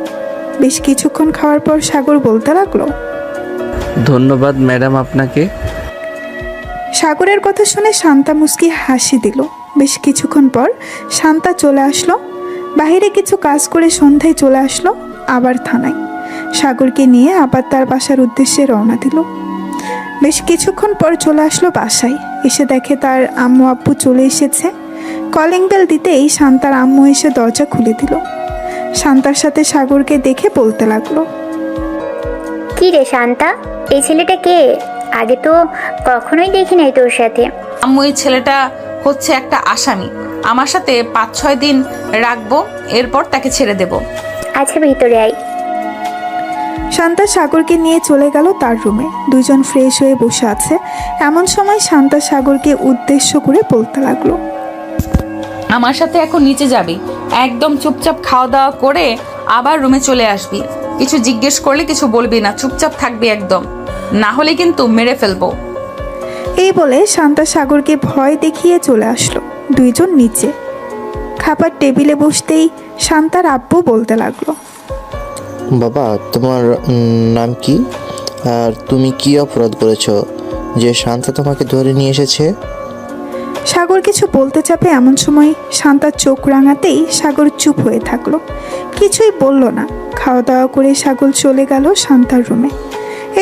বেশ কিছুক্ষণ খাওয়ার পর সাগর বলতে লাগলো, ধন্যবাদ ম্যাডাম আপনাকে। সাগরের কথা শুনে শান্তা মুস্কি হাসি দিল। বেশ কিছুক্ষণ পর শান্তা চলে আসলো বাইরে, কিছু কাজ করে সন্ধ্যায় চলে আসলো আবার থানায়। সাগরকে নিয়ে আবার তার বাসার উদ্দেশ্যে রওনা দিল। বেশ কিছুক্ষণ পর চলে আসলো বাসায়। এসে দেখে তার আম্মু আব্বু চলে এসেছে। কলিং বেল দিতেই শান্তার আম্মু এসে দরজা খুলে দিল। শান্তার সাথে সাগরকে দেখে বলতে লাগলো, কি রে শান্তা, এই ছেলেটা কে? আগে তো কখনোই দেখি নাই তোর সাথে। আম্মু, এই ছেলেটা হচ্ছে একটা আসামি। আমার সাথে 5-6 দিন রাখবো, এরপর তাকে ছেড়ে দেব। আচ্ছা, ভিতরে আয়। শান্তা সাগরকে নিয়ে চলে গেল তার রুমে। দুজন ফ্রেশ হয়ে বসে আছে। এমন সময় শান্তা সাগরকে উদ্দেশ্য করে বলতে লাগলো, আমার সাথে এখন নিচে যাবি, একদম চুপচাপ খাওয়া দাওয়া করে আবার রুমে চলে আসবি। কিছু জিজ্ঞেস করলে কিছু বলবি না, চুপচাপ থাকবি একদম, না হলে কিন্তু মেরে ফেলবো। এই বলে শান্তা সাগরকে ভয় দেখিয়ে চলে আসলো। দুইজন নিচে খাবার টেবিলে বসতেই শান্তার আব্বু বলতে লাগলো, বাবা, তোমার নাম কি আর তুমি কি অপরাধ করেছো যে শান্তা তোমাকে ধরে নিয়ে এসেছে? সাগর কিছু বলতে চাপে এমন সময় শান্তার চোখ রাঙাতেই সাগর চুপ হয়ে থাকলো, কিছুই বলল না। খাওয়া দাওয়া করে সাগর চলে গেল শান্তার রুমে।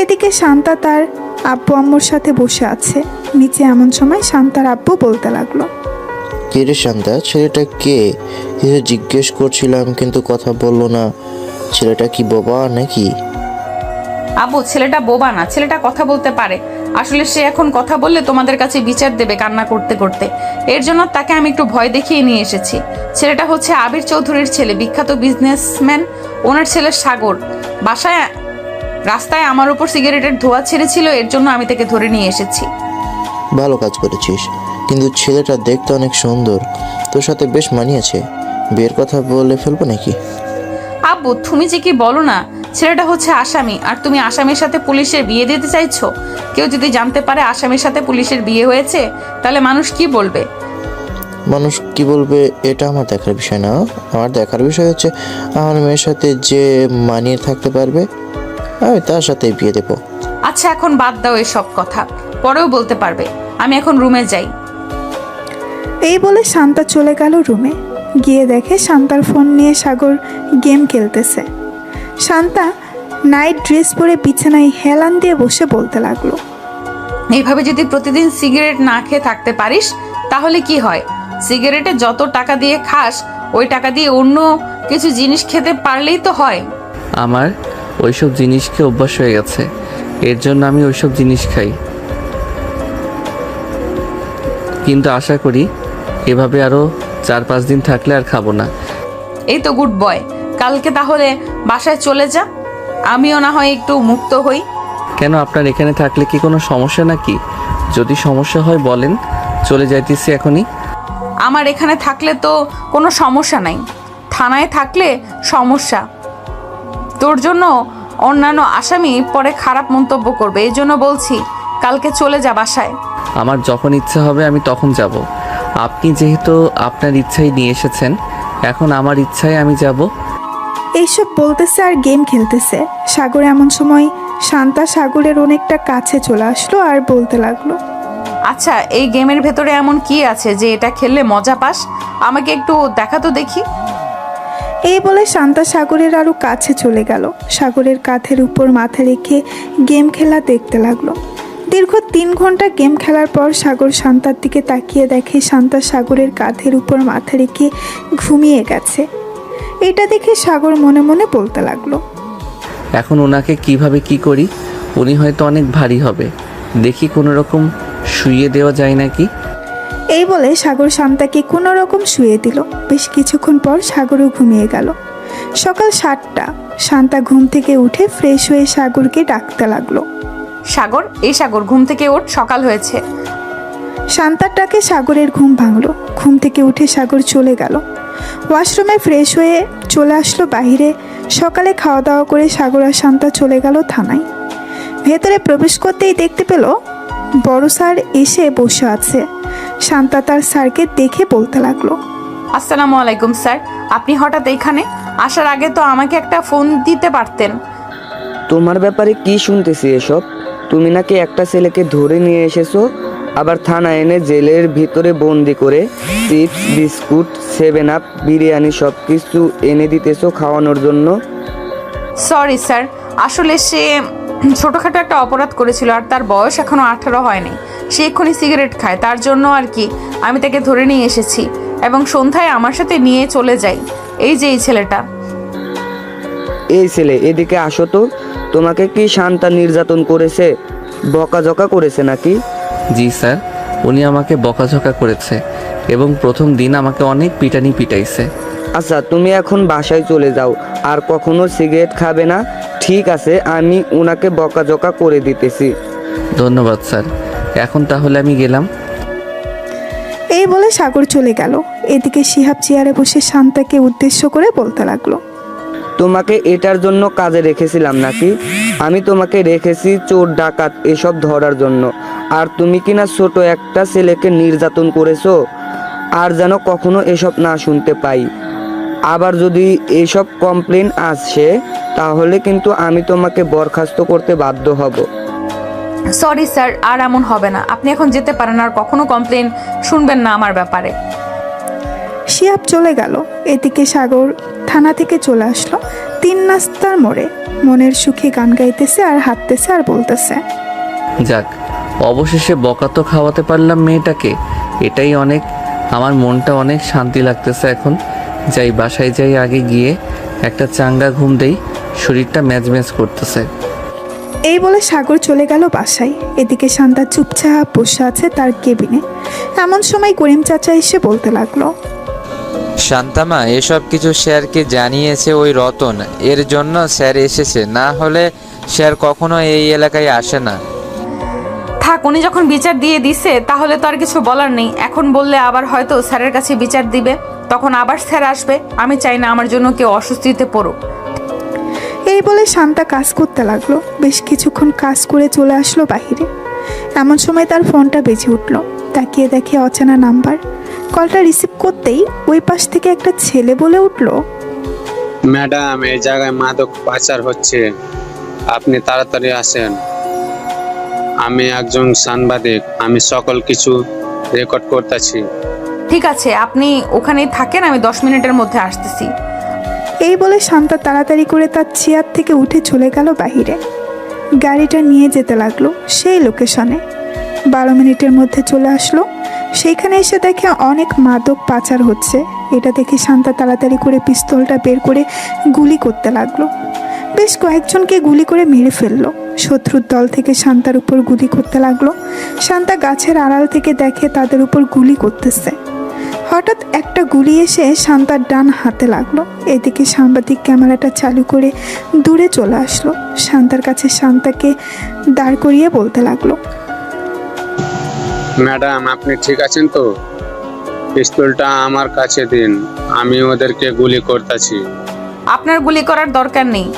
এদিকে শান্তা তার আব্বু আম্মুর সাথে বসে আছে নিচে। এমন সময় শান্তার আব্বু বলতে লাগলো, কে রে শান্তা, ছেলেটা কে? কিছু জিজ্ঞেস করছিলাম কিন্তু কথা বললো না। ছেলেটা কি বোবা নাকি? আব্বু, ছেলেটা বোবা না, ছেলেটা কথা বলতে পারে। আসলে সে এখন কথা বললে তোমাদের কাছে বিচার দেবে কান্না করতে করতে। এর জন্য তাকে আমি একটু ভয় দেখিয়ে নিয়ে এসেছি। ছেলেটা হচ্ছে আবির চৌধুরীর ছেলে, বিখ্যাত বিজনেসম্যান। ওনার ছেলে সাগর রাস্তায় আমার উপর সিগারেটের ধোঁয়া ছেড়েছিল, এর জন্য আমি তাকে ধরে নিয়ে এসেছি। ভালো কাজ করেছিস, কিন্তু ছেলেটা দেখতে অনেক সুন্দর, তোর সাথে বেশ মানিয়েছে। বিয়ের কথা বলে ফেলবো নাকি? আব্বু, তুমি যে কি বলো না, ছেলেটা হচ্ছে আসামি, আর তুমি আসামির সাথে পুলিশের বিয়ে দিতে চাইছো? কেউ যদি জানতে পারে আসামির সাথে পুলিশের বিয়ে হয়েছে, তাহলে মানুষ কি বলবে? মানুষ কি বলবে এটা আমার দেখার বিষয় না। আমার দেখার বিষয় হচ্ছে আমার মেয়ের সাথে যে মানিয়ে থাকতে পারবে আমি তার সাথে বিয়ে দেবো। আচ্ছা, এখন বাদ দাও এসব কথা, পরেও বলতে পারবে। আমি এখন রুমে যাই। এই বলে শান্তা চলে গেল রুমে। গিয়ে দেখে শান্তার ফোন নিয়ে সাগর গেম খেলতেছে। শান্তা নাইট ড্রেস পরে বিছানায় হেলান দিয়ে বসে বলতে লাগলো, এইভাবে যদি প্রতিদিন সিগারেট না খেয়ে থাকতে পারিস তাহলে কি হয়? সিগারেটে যত টাকা দিয়ে খাস ওই টাকা দিয়ে অন্য কিছু জিনিস খেতে পারলেই তো হয়। আমার ওইসব জিনিসকে অভ্যাস হয়ে গেছে, এর জন্য আমি ওইসব জিনিস খাই। কিন্তু আশা করি এভাবে আরও 4-5 দিন থাকলে আর খাবো না। এই তো গুড বয়, কালকে তাহলে বাসায় চলে যা, আমিও না হয় একটু মুক্ত হই। কেন, আপনার এখানে থাকলে কি কোনো সমস্যা নাকি? যদি সমস্যা হয় বলেন, চলে যাইতেছি এখনই। আমার এখানে থাকলে তো কোনো সমস্যা নাই, থানায় থাকলে সমস্যা। তোর জন্য অন্যান্য আসামি পরে খারাপ মন্তব্য করবে, এই জন্য বলছি কালকে চলে যা বাসায়। আমার যখন ইচ্ছা হবে আমি তখন যাব। আপনি যেহেতু আপনার ইচ্ছাই নিয়ে এসেছেন, এখন আমার ইচ্ছায় আমি যাব। এইসব বলতেছে আর গেম খেলতেছে। সাগর এমন সময় শান্তা সাগরের অনেকটা কাছে চলে আসলো আর বলতে লাগলো, আচ্ছা, এই গেমের ভেতরে এমন কি আছে যে এটা খেললে মজা পাস? আমাকে একটু দেখা তো দেখি। এই বলে শান্তা সাগরের আরো কাছে চলে গেল। সাগরের কাঁধের উপর মাথা রেখে গেম খেলা দেখতে লাগলো। দীর্ঘ 3 ঘন্টা গেম খেলার পর সাগর শান্তার দিকে তাকিয়ে দেখে শান্তা সাগরের কাঁধের উপর মাথা রেখে ঘুমিয়ে গেছে। এটা দেখে সাগর মনে মনে বলতে লাগলো, এখন ওনাকে কিভাবে কি করি? উনি হয়তো অনেক ভারী হবে, দেখি কোনো রকম শুইয়ে দেওয়া যায় নাকি। এই বলে সাগর শান্তাকে কোনো রকম শুয়ে দিল। বেশ কিছুক্ষণ পর সাগরও ঘুমিয়ে গেল। সকাল 7টা। শান্তা ঘুম থেকে উঠে ফ্রেশ হয়ে সাগরকে ডাকতে লাগলো, সাগর, এই সাগর, ঘুম থেকে ওঠ, সকাল হয়েছে। শান্তার ডাকে সাগরের ঘুম ভাঙলো। ঘুম থেকে উঠে সাগর চলে গেল ওয়াশরুমে, ফ্রেশ হয়ে চলে আসলো বাহিরে। সকালে খাওয়া দাওয়া করে সাগর আর শান্তা চলে গেল থানায়। ভেতরে প্রবেশ করতেই দেখতে পেল বড় স্যার এসে বসে আছে। শান্তা তার স্যারকে দেখে বলতে লাগলো, আসসালামু আলাইকুম স্যার, আপনি হঠাৎ এখানে? আসার আগে তো আমাকে একটা ফোন দিতে পারতেন। তোমার ব্যাপারে কি শুনতেছি এসব? তুমি নাকি একটা ছেলেকে ধরে নিয়ে এসেছো, আবার থানায় এনে জেলের ভিতরে বন্দি করে চিপস, বিস্কুট, 7 আপ, বিরিয়ানি সব কিছু এনে দিতেছো খাওয়ানোর জন্য। সরি স্যার, আসলে সে ছোটোখাটো একটা অপরাধ করেছিল আর তার বয়স এখনো 18 হয়নি। সে এক্ষুনি সিগারেট খায়, তার জন্য আর কি আমি তাকে ধরে নিয়ে এসেছি এবং সন্ধ্যায় আমার সাথে নিয়ে চলে যাই। এই যে এই ছেলেটা। এই ছেলে, এদিকে আসো তো। তোমাকে কি শান্তা নির্যাতন করেছে, বকাঝকা করেছে নাকি? জি স্যার, উনি আমাকে বকাঝকা করেছে এবং প্রথম দিন আমাকে অনেক পিটাইছে। আচ্ছা, তুমি এখন বাসায় চলে যাও, আর কখনো সিগারেট খাবে না, ঠিক আছে? আমি ওনাকে বকাঝকা করে দিতেছি। ধন্যবাদ স্যার, এখন তাহলে আমি গেলাম। এই বলে সাগর চলে গেল। এদিকে শিহাব চেয়ারে বসে শান্তাকে উদ্দেশ্য করে বলতে লাগলো, তোমাকে এটার জন্য কাজে রেখেছিলাম নাকি? আমি তোমাকে রেখেছি চোর ডাকাত এসব ধরার জন্য, আর তুমি কিনা ছোট একটা ছেলেকে নির্যাতন করেছো। আর যেন কখনো এসব না শুনতে পাই। আবার যদি এসব কমপ্লেন আসে তাহলে কিন্তু আমি তোমাকে বরখাস্ত করতে বাধ্য হব। সরি স্যার, আর এমন হবে না। আপনি এখন যেতে পারেন, আর কখনো কমপ্লেন শুনবেন না আমার ব্যাপারে। শিহাব চলে গেল। এদিকে সাগর থানা থেকে চলে আসলো 3 রাস্তার মোড়ে। মনের সুখে গান গাইতেছে আর হাঁটতেছে আর বলতেছে, যাক, অবশেষে বকা তো খাওয়াতে পারলাম মেয়েটাকে, এটাই অনেক। আমার মনটা অনেক শান্তি লাগতেছে এখন। যাই, বাসায় যাই, আগে গিয়ে একটা চাঙ্গা ঘুম দেই, শরীরটা ম্যাজম্যাজ করতেছে। এই বলে সাগর চলে গেল বাসায়। এদিকে শান্তা চুপচাপ বসে আছে তার কেবিনে। এমন সময় করিম চাচা এসে বলতে লাগলো, শান্তামা, এসব কিছু স্যারকে জানিয়েছে ওই রতন, এর জন্য স্যার এসেছে, না হলে স্যার কখনো এই এলাকায় আসে না। থাক, উনি যখন বিচার দিয়ে দিছে তাহলে তো আর কিছু বলার নেই। এখন বললে আবার হয়তো স্যারের কাছে বিচার দিবে, তখন আবার স্যার আসবে। আমি চাই না আমার জন্য কেউ অস্বস্তিতে পড়ুক। এই বলে শান্তা কাজ করতে লাগলো। বেশ কিছুক্ষণ কাজ করে চলে আসলো বাহিরে। এমন সময় তার ফোনটা বেজে উঠলো। তাকিয়ে দেখে অচেনা নাম্বার। কলটা রিসিভ করতেই ওই পাশ থেকে একটা ছেলে বলে উঠলো, ম্যাডাম, এই জায়গায় মাদক পাচার হচ্ছে, আপনি তাড়াতাড়ি আসেন। আমি একজন সাংবাদিক, আমি সকল কিছু রেকর্ড করতেছি। ঠিক আছে, আপনি ওখানেই থাকেন, আমি 10 মিনিটের মধ্যে আসতেছি। এই বলে শান্তা তাড়াতাড়ি করে তার চেয়ার থেকে উঠে চলে গেল বাহিরে। গাড়িটা নিয়ে যেতে লাগলো সেই লোকেশনে। 12 মিনিটের মধ্যে চলে আসলো। সেইখানে এসে দেখে অনেক মাদক পাচার হচ্ছে। এটা দেখে শান্তা তাড়াতাড়ি করে পিস্তলটা বের করে গুলি করতে লাগলো। বেশ কয়েকজনকে গুলি করে মেরে ফেললো। শত্রুর দল থেকে শান্তার উপর গুলি করতে লাগলো। শান্তা গাছের আড়াল থেকে দেখে তাদের উপর গুলি করতেছে। হঠাৎ একটা গুলি এসে শান্তার ডান হাতে লাগলো। এদিকে সাংবাদিক ক্যামেরাটা চালু করে দূরে চলে আসলো। শান্তার কাছে শান্তাকে দাঁড় করিয়ে বলতে লাগলো, ম্যাডাম, আপনি ঠিক আছেন তো? পিস্তলটা আমার কাছে দিন, আমি ওদেরকে গুলি করতেছি। আপনার গুলি করার দরকার নেই,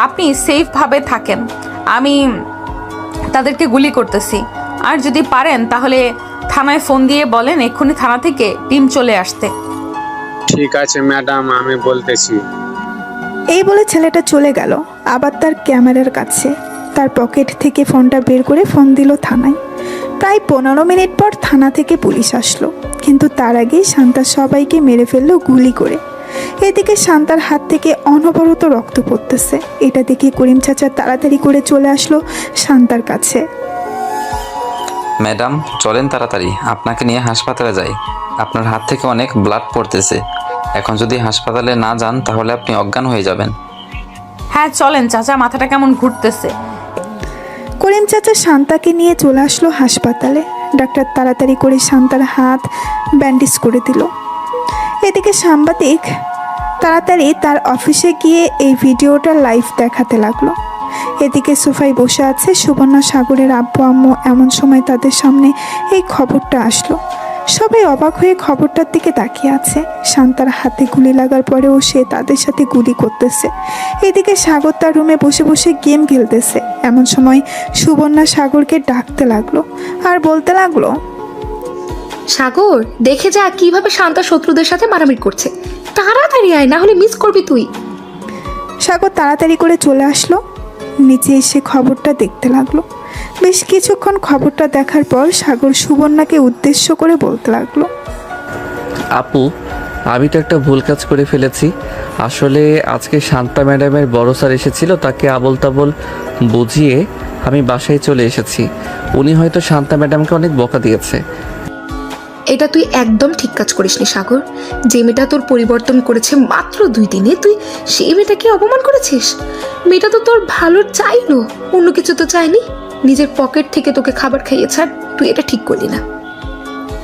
আপনি সেফভাবে থাকেন। আমি তাদেরকে গুলি করতেছি। আর যদি পারেন তাহলে থানায় ফোন দিয়ে বলেন এক্ষুনি থানা থেকে টিম চলে আসতে। ঠিক আছে ম্যাডাম, আমি বলতেছি। এই বলে ছেলেটা চলে গেল আবার তার ক্যামেরার কাছে। তার পকেট থেকে ফোনটা বের করে ফোন দিল থানায়। প্রায় 15 মিনিট পর থানা থেকে পুলিশ আসলো, কিন্তু তার আগেই শান্তা সবাইকে মেরে ফেললো গুলি করে। এদিকে শান্তার হাত থেকে অনবরত রক্ত পড়তেছে। এটা দেখে করিম চাচা তাড়াতাড়ি করে চলে আসলো শান্তার কাছে। ম্যাডাম, চলেন তাড়াতাড়ি, আপনাকে নিয়ে হাসপাতালে যাই। আপনার হাত থেকে অনেক ব্লাড পড়তেছে, এখন যদি হাসপাতালে না যান তাহলে আপনি অজ্ঞান হয়ে যাবেন। হ্যাঁ চলেন চাচা, মাথাটা কেমন ঘুরতেছে। করিম চাচা শান্তাকে নিয়ে চলে আসলো হাসপাতালে। ডাক্তার তাড়াতাড়ি করে শান্তার হাত ব্যান্ডেজ করে দিল। এদিকে সাংবাদিক তাড়াতাড়ি তার অফিসে গিয়ে এই ভিডিওটা লাইভ দেখাতে লাগলো। এদিকে সোফায় বসে আছে সুবর্ণা সাগরের আব্বু আম্মু। এমন সময় তাদের সামনে এই খবরটা আসলো। সবাই অবাক হয়ে খবরটার দিকে তাকিয়ে আছে। শান্তার হাতে গুলি লাগার পরেও সে তাদের সাথে গুলি করতেছে। এদিকে সাগর তার রুমে বসে বসে গেম খেলতেছে। এমন সময় সুবর্ণা সাগরকে ডাকতে লাগলো আর বলতে লাগলো, সাগর, দেখে যা কিভাবে শান্তা শত্রুদের সাথে মারামারি করছে। তাড়াতাড়ি আয়, না হলে মিস করবি তুই। সাগর তাড়াতাড়ি করে চলে আসলো। নিচে এসে খবরটা দেখতে লাগলো। বেশ কিছুক্ষণ খবরটা দেখার পর সাগর সুবর্ণাকে উদ্দেশ্য করে বলতে লাগলো, আপু, আমি তো একটা ভুল কাজ করে ফেলেছি। আসলে আজকে শান্তা ম্যাডামের বড় স্যার এসেছিল, তাকে আবল তাবল বুঝিয়ে আমি বাসায় চলে এসেছি। উনি হয়তো শান্তা ম্যাডামকে অনেক বকা দিয়েছে। এটা তুই একদম ঠিক কাজ করিসনি সাগর। যে মেয়েটা তোর পরিবর্তন করেছে মাত্র 2 দিনে, তুই সেই মেয়েটাকে অপমান করেছিস। মেয়েটা তো তোর ভালো চাইলো, অন্য কিছু তো চাইনি। নিজের পকেট থেকে তোকে খাবার খাইয়েছে, আর তুই এটা ঠিক করলি না।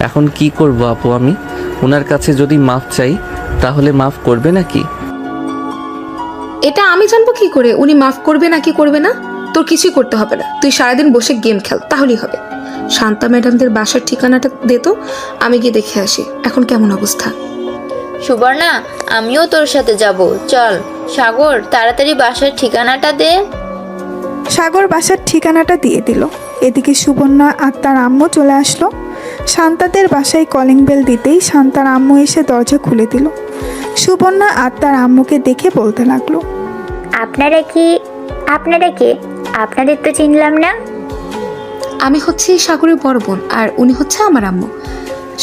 এখন কি করব আপু? আমি ওনার কাছে যদি মাফ চাই তাহলে মাফ করবে নাকি? এটা আমি জানবো কি করে উনি মাফ করবে নাকি করবে না? তোর কিছুই করতে হবে না, তুই সারাদিন বসে গেম খেল, তাহলেই হবে। শান্তা ম্যাডামদের বাসার ঠিকানাটা দে তো, আমি গিয়ে দেখে আসি এখন কেমন অবস্থা। সুবর্ণা, আমিও তোর সাথে যাব, চল। সাগর, তাড়াতাড়ি বাসার ঠিকানাটা দে। সাগর বাসার ঠিকানাটা দিয়ে দিল। এদিকে সুবর্ণা আর তার আম্মু চলে আসলো। শান্তাদের বাসায় কলিং বেল দিতেই শান্তার আম্মু এসে দরজা খুলে দিল। সুবর্ণা আর তার আম্মুকে দেখে বলতে লাগলো, আপনারা কে? আপনাদের তো চিনলাম না। আমি হচ্ছে সাগরের বড় বোন আর উনি হচ্ছে আমার আম্মু।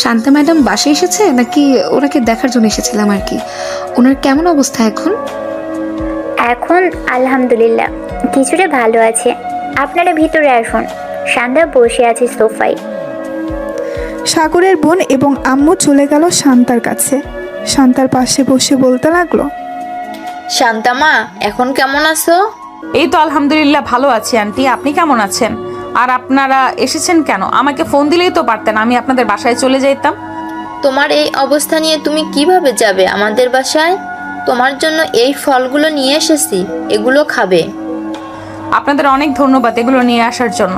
শান্তা ম্যাডাম বাসায় এসেছে নাকি ওনাকে দেখার জন্য এসেছিলাম আর কি। ওনার কেমন অবস্থা এখন? এখন আলহামদুলিল্লাহ কিছুটা ভালো আছে। আপনারা ভিতরে আসুন, শান্তা বসে আছে সোফায়। সাগরের বোন এবং আম্মু চলে গেল শান্তার কাছে। শান্তার পাশে বসে বলতে লাগলো, শান্তা মা, এখন কেমন আছো? এই তো আলহামদুলিল্লাহ ভালো আছি আন্টি, আপনি কেমন আছেন? আর আপনারা এসেছেন কেন? আমাকে ফোন দিলেই তো পারতেন, আমি আপনাদের বাসায় চলে যেতাম। তোমার এই অবস্থা নিয়ে তুমি কিভাবে যাবে আমাদের বাসায়? তোমার জন্য এই ফলগুলো নিয়ে এসেছি, এগুলো খাবে। আপনাদের অনেক ধন্যবাদ এগুলো নিয়ে আসার জন্য,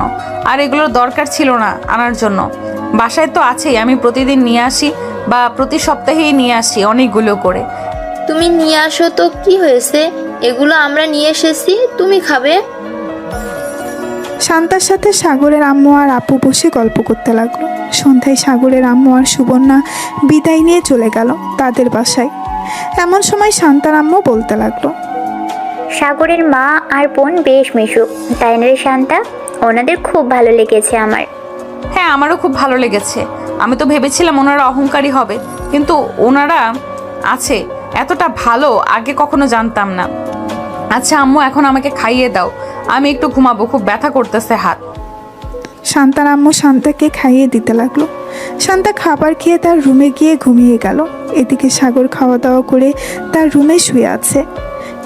আর এগুলোর দরকার ছিল না আনার জন্য। বাসায় তো আছেই, আমি প্রতিদিন নিয়ে আসি বা প্রতি সপ্তাহেই নিয়ে আসি অনেকগুলো করে। তুমি নিয়ে আসো তো কি হয়েছে, এগুলো আমরা নিয়ে এসেছি, তুমি খাবে। শান্তার সাথে সাগরের আম্মু আর আপু বসে গল্প করতে লাগলো। সন্ধ্যায় সাগরের আম্মু আর সুবর্ণা বিদায় নিয়ে চলে গেল তাদের বাসায়। এমন সময় শান্তার আম্মু বলতে লাগলো, সাগরের মা আর বোন বেশ মিশুক, তাই না রে শান্তা? ওনাদের খুব ভালো লেগেছে আমার। হ্যাঁ, আমারও খুব ভালো লেগেছে। আমি তো ভেবেছিলাম ওনারা অহংকারী হবে, কিন্তু ওনারা আছে এতটা ভালো আগে কখনো জানতাম না। আচ্ছা আম্মু, এখন আমাকে খাইয়ে দাও, আমি একটু ঘুমাবো, খুব ব্যথা করতেছে হাত। শান্তার আম্মু শান্তাকে খাইয়ে দিতে লাগলো। শান্তা খাবার খেয়ে তার রুমে গিয়ে ঘুমিয়ে গেল। এদিকে সাগর খাওয়া দাওয়া করে তার রুমে শুয়ে আছে,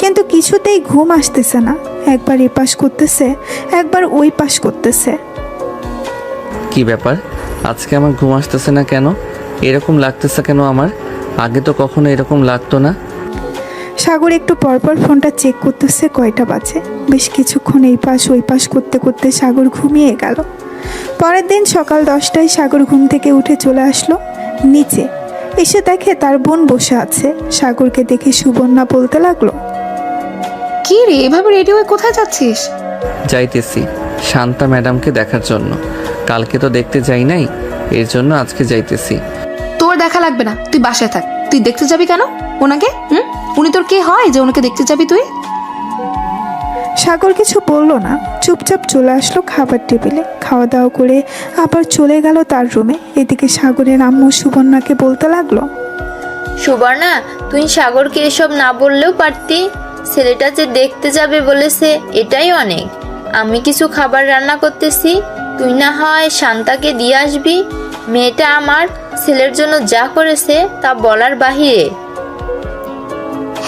কিন্তু কিছুতেই ঘুম আসতেছে না। একবার এ পাশ করতেছে, একবার ওই পাশ করতেছে। কি ব্যাপার, আজকে আমার ঘুম আসতেছে না কেন? এরকম লাগতেছে কেন আমার? আগে তো কখনো এরকম লাগতো না। সাগর একটু পরপর ফোনটা চেক করতেছে কয়টা বাজে। বেশ কিছুক্ষণ এই পাশ ওই পাশ করতে করতে সাগর ঘুমিয়ে গেল। পরের দিন সকাল 10টায় সাগর ঘুম থেকে উঠে চলে আসলো নিচে। এসে দেখে তার বোন বসে আছে। সাগরকে দেখে সুবর্ণা বলতে লাগলো, কি রে, এভাবে রেডি হয়ে কোথায় যাচ্ছিস? যাইতেছি শান্তা ম্যাডামকে দেখার জন্য। কালকে তো দেখতে যাই নাই, এর জন্য আজকে যাইতেছি। তোর দেখা লাগবে না, তুই বাসায় থাক। তুই দেখতে যাবি কেন ওনাকে? উনি তোর কে হয় যে ওনাকে দেখতে যাবি তুই? সাগর কিছু বলল না, চুপচাপ চলে আসলো খাবার টেবিলে। খাওয়া দাওয়া করে আবার চলে গেল তার রুমে। এদিকে সাগরের আম্মু সুবর্ণাকে বলতে লাগলো, সুবর্ণা, তুই সাগরকে এসব না বললেও পারতি। ছেলেটা যে দেখতে যাবে বলেছে, এটাই অনেক। আমি কিছু খাবার রান্না করতেছি, তুই না হয় শান্তাকে দিয়ে আসবি। মেয়েটা আমার ছেলের জন্য যা করেছে তা বলার বাহিরে।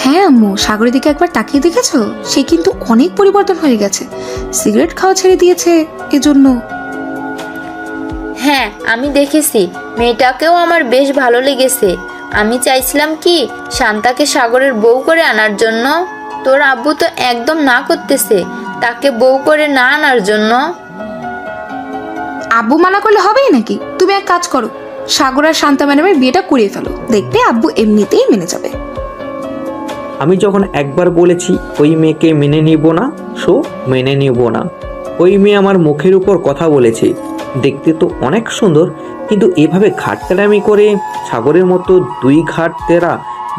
হ্যাঁ আম্মু, সাগরের দিকে একবার তাকিয়ে দেখেছো? সে কিন্তু অনেক পরিবর্তন হয়ে গেছে। সিগারেট খাওয়া ছেড়ে দিয়েছে এজন্য। হ্যাঁ, আমি দেখেছি, মেয়েটাকেও আমার বেশ ভালো লেগেছে। আমি চাইছিলাম কি শান্তাকে সাগরের বউ করে আনার জন্য। তোর আব্বু তো একদম না করতেছে তাকে বউ করে না আনার জন্য। আব্বু মানা করলে হবেই নাকি? তুমি এক কাজ করো, সাগর আর শান্তা ম্যাডামের বিয়েটা করিয়ে ফেলো, দেখবে আব্বু এমনিতেই মেনে যাবে। আমি যখন একবার বলেছি ওই মেয়েকে মেনে নিব না, সো মেনে নিব না। ওই মেয়ে আমার মুখের উপর কথা বলেছে, দেখতে তো অনেক সুন্দর, কিন্তু এভাবে ঘাটতেরামি করে সাগরের মতো দুই ঘাটতেরা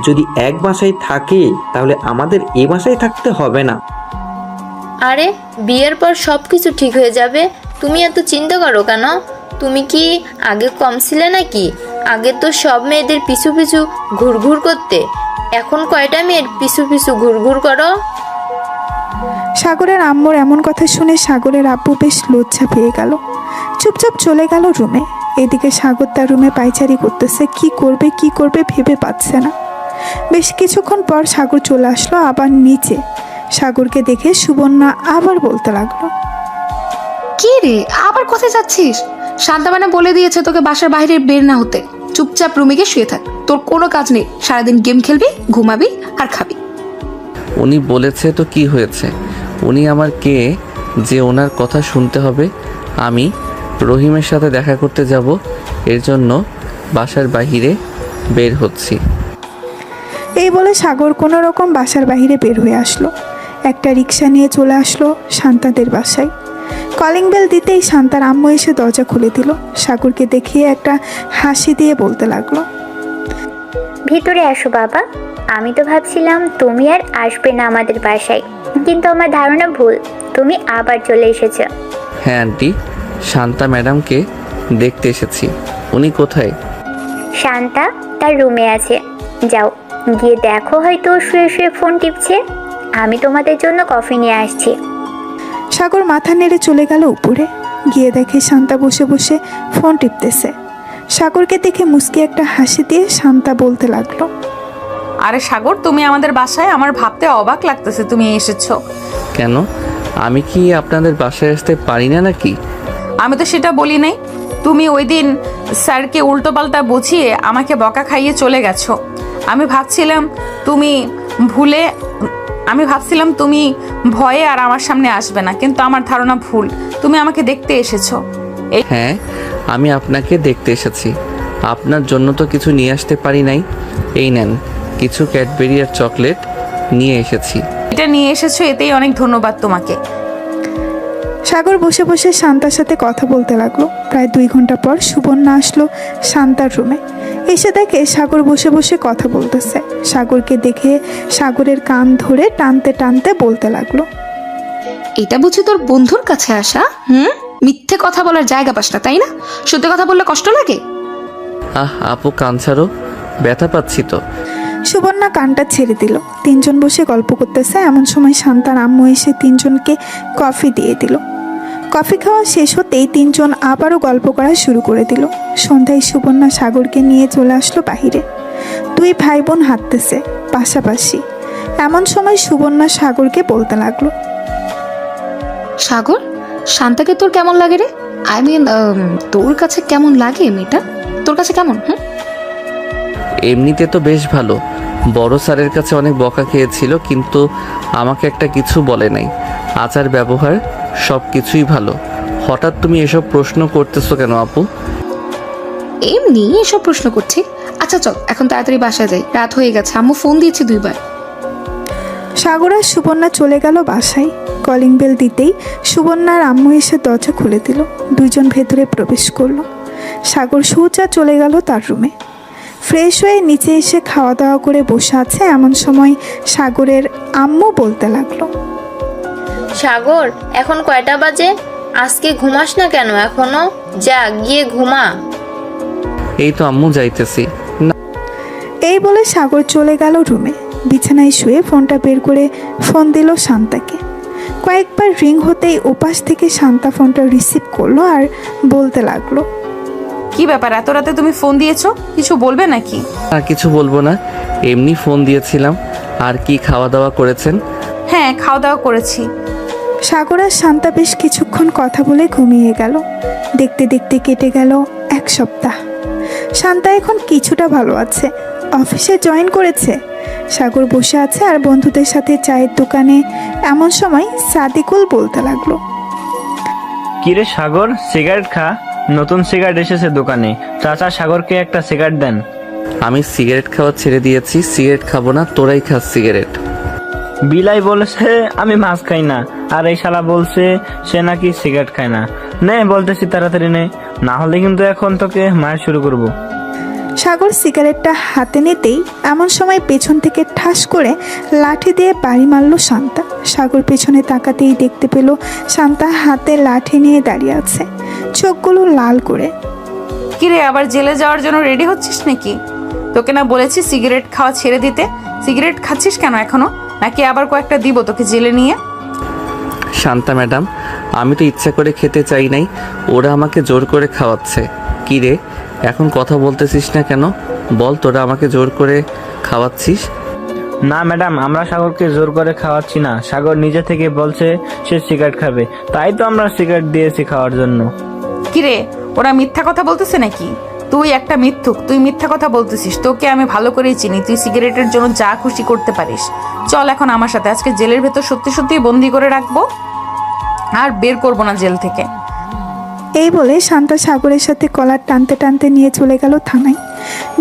যদি এক বাসায় থাকে তাহলে আমাদের এ বাসায় থাকতে হবে না। আরে, বিয়ের পর সব কিছু ঠিক হয়ে যাবে, তুমি এত চিন্তা করো কেন? তুমি কি আগে কম ছিলে নাকি? আগে তো সব মেয়েদের পিছু পিছু ঘুরঘুর করতে, এখন কয়টা মেয়ের পিছু পিছু ঘুরঘুর করো? সাগরের আম্মুর এমন কথা শুনে সাগরের আব্বু বেশ লজ্জা পেয়ে গেল। চুপচাপ চলে গেল রুমে। এদিকে সাগর তার রুমে পায়চারি করতেছে, কি করবে ভেবে পাচ্ছে না। বেশ কিছুক্ষণ পর সাগর চলে আসলো আবার নিচে। সাগরকে দেখে সুবর্ণা আবার বলতে লাগলো, কি রে, আবার কোথায় যাচ্ছিস? শান্তা ম্যাডাম বলে দিয়েছে তোকে বাসার বাইরে বের না হতে। চুপচাপ রুমে গিয়ে শুয়ে থাক, তোর কোনো কাজ নেই। সারাদিন গেম খেলবি, ঘুমাবি আর খাবি। উনি বলেছে তো কি হয়েছে? উনি আমার কে যে ওনার কথা শুনতে হবে? আমি রহিমের সাথে দেখা করতে যাব, এর জন্য বাসার বাইরে বের হচ্ছি। এই বলে সাগর কোনো রকম বাসার বাইরে বের হয়ে আসলো। একটা রিক্সা নিয়ে চলে আসলো শান্তাদের বাসায়। কলিং বেল দিতেই শান্তার আম্মু এসে দরজা খুলে দিল। সাগরকে দেখিয়ে একটা হাসি দিয়ে বলতে লাগলো, ভিতরে আসো বাবা। আমি তো ভাবছিলাম তুমি আর আসবে না আমাদের বাসায়, কিন্তু আমার ধারণা ভুল, তুমি আবার চলে এসেছো। হ্যাঁ আন্টি, শান্তা ম্যাডামকে দেখতে এসেছি। উনি কোথায়? শান্তা তার রুমে আছে, যাও গিয়ে দেখো, হয়তো শুয়ে শুয়ে ফোন টিপছে। আমি তোমাদের জন্য কফি নিয়ে আসছি। সাগর মাথা নেড়ে চলে গেল উপরে, গিয়ে দেখে শান্তা বসে বসে ফোন টিপতেছে। সাগরকে দেখে মুচকি একটা হাসি দিয়ে শান্তা বলতে লাগলো, আরে সাগর, তুমি আমাদের বাসায়, আমার ভাবতে অবাক লাগতেছে তুমি এসেছো। কেন? আমি কি আপনাদের বাসায় আসতে পারি না নাকি? আমি তো সেটা বলি নাই। তুমি ওই দিন স্যারকে উল্টোপাল্টা বুঝিয়ে আমাকে বকা খাইয়ে চলে গেছো। আমি ভাবছিলাম তুমি ভয়ে আর আমার সামনে আসবে না, কিন্তু আমার ধারণা ভুল, তুমি আমাকে দেখতে এসেছো। হ্যাঁ, আমি আপনাকে দেখতে এসেছি। আপনার জন্য তো কিছু নিয়ে আসতে পারি নাই। এই নেন, কিছু ক্যাডবেরি আর চকলেট নিয়ে এসেছি। এটা নিয়ে এসেছো, এতেই অনেক ধন্যবাদ তোমাকে। সাগর বসে বসে শান্তার সাথে কথা বলতে লাগলো। প্রায় 2 ঘন্টা পর সুবর্ণা আসলো শান্তার রুমে। এসে দেখে সাগর বসে বসে কথা বলতেছে। সাগরকে দেখে সাগরের কান ধরে টানতে টানতে বলতে লাগলো, এটা বুঝি তোর বন্ধুর কাছে আসা? মিথ্যে কথা বলার জায়গা পাস না, তাই না? সত্যি কথা বললে কষ্ট লাগে? আপু কান ছাড়ো, ব্যথা পাচ্ছি তো। সুবর্ণা কানটা ছেড়ে দিল। 3 জন বসে গল্প করতেছে। এমন সময় শান্তার আম্মু এসে 3 জনকে কফি দিয়ে দিল। কফি খাওয়া শেষ হতেই 3 জন আবারও গল্প করা শুরু করে দিল। সন্ধ্যায় সুবর্ণা সাগরকে নিয়ে চলে আসলো বাহিরে। 2 ভাই বোন হাঁটতেছে পাশাপাশি। এমন সময় সুবর্ণা সাগরকে বলতে লাগলো, সাগর, শান্তাকে তোর কেমন লাগে রে? আই মিন, তোর কাছে কেমন লাগে মেয়েটা? তোর কাছে কেমন? এমনিতে তো বেশ ভালো। বড় স্যারের কাছে অনেক বকা খেয়েছিল, কিন্তু আমাকে একটা কিছু বলে নাই। আচার ব্যবহার সব কিছুই ভালো। হঠাৎ তুমি এসব প্রশ্ন করতেছো কেন আপু? এমনি এসব প্রশ্ন করছি। আচ্ছা চল এখন তাড়াতাড়ি বাসায় যাই, রাত হয়ে গেছে, আম্মু ফোন দিয়েছে 2 বার। সাগর আর সুবর্ণা চলে গেল বাসায়। কলিং বেল দিতেই সুবর্ণার আম্মু এসে দরজা খুলে দিল। 2 জন ভেতরে প্রবেশ করলো। সাগর সোজা চলে গেল তার রুমে। ফ্রেশ হয়ে নিচে এসে খাওয়া দাওয়া করে বসে আছে। এমন সময় সাগরের আম্মু বলতে লাগলো, সাগর, এখন কয়টা বাজে? আজকে ঘুমাস না কেন এখনো? যা গিয়ে ঘুমা। এই তো আম্মু যাইতেছি। এই বলে সাগর চলে গেল রুমে। বিছানায় শুয়ে ফোনটা বের করে ফোন দিল শান্তাকে। কয়েকবার রিং হতেই ওপাশ থেকে শান্তা ফোনটা রিসিভ করলো আর বলতে লাগলো, কি ব্যাপার, এত রাতে তুমি ফোন দিয়েছো? কিছু বলবে নাকি? আর কিছু বলবো না, এমনি ফোন দিয়েছিলাম। আর কি খাওয়া দাওয়া করেছেন? হ্যাঁ, খাওয়া দাওয়া করেছি। সাগর আর শান্তা বেশ কিছুক্ষণ কথা বলে ঘুমিয়ে গেল। দেখতে দেখতে কেটে গেল 1 সপ্তাহ। শান্তা এখন কিছুটা ভালো আছে, অফিসে জয়েন করেছে। সাগর বসে আছে আর বন্ধুদের সাথে চায়ের দোকানে। এমন সময় সাদিকুল বলতে লাগলো, কিরে সাগর, সিগারেট খা। নতুন সিগারেট এসেছে দোকানে, চাচা সাগরকে একটা সিগারেট দেন। আমি সিগারেট খাওয়া ছেড়ে দিয়েছি। সিগারেট খাবো না, তোরাই খাস সিগারেট। বিলাই বলেছে আমি মাছ খাই না, আর এই শালা বলছে সে নাকি সিগারেট খায় না। নে বলতেছি তাড়াতাড়ি নে, না হলে কিন্তু এখন তোকে মার শুরু করব। সাগর সিগারেটটা হাতে নিতেই এমন সময় পেছন থেকে ঠাস করে লাঠি দিয়ে বাড়ি মারল শান্তা। সাগর পেছনে তাকাতেই দেখতে পেল শান্তা হাতে লাঠি নিয়ে দাঁড়িয়ে আছে, চোখগুলো লাল করে। কিরে, আবার জেলে যাওয়ার জন্য রেডি হচ্ছিস নাকি? তোকে না বলেছি সিগারেট খাওয়া ছেড়ে দিতে? সিগারেট খাচ্ছিস কেন এখনো? নাকি আবার কয়েকটা দিব তোকে জেলে নিয়ে? শান্তা ম্যাডাম, আমি তো ইচ্ছা করে খেতে চাই নাই, ওরা আমাকে জোর করে খাওয়াচ্ছে। কি রে, এখন কথা বলতেছিস না কেন? বল, তোরা আমাকে জোর করে খাওয়াচ্ছিস? না ম্যাডাম, আমরা সাগরকে জোর করে খাওয়াচ্ছি না। সাগর নিজে থেকে বলছে সে সিগারেট খাবে, তাই তো আমরা সিগারেট দিয়েছি খাওয়ার জন্য। কিরে, ওরা মিথ্যা কথা বলতেছে নাকি? তুই একটা মিথ্যুক, তুই মিথ্যা কথা বলতেছিস। তোকে আমি ভালো করেই চিনি, তুই সিগারেটের জন্য যা খুশি করতে পারিস। চল এখন আমার সাথে, আজকে জেলের ভেতর সত্যি সত্যি বন্দি করে রাখবো, আর বের করবো না জেল থেকে। এই বলে শান্তা সাগরের সাথে কলার টানতে টানতে নিয়ে চলে গেল থানায়।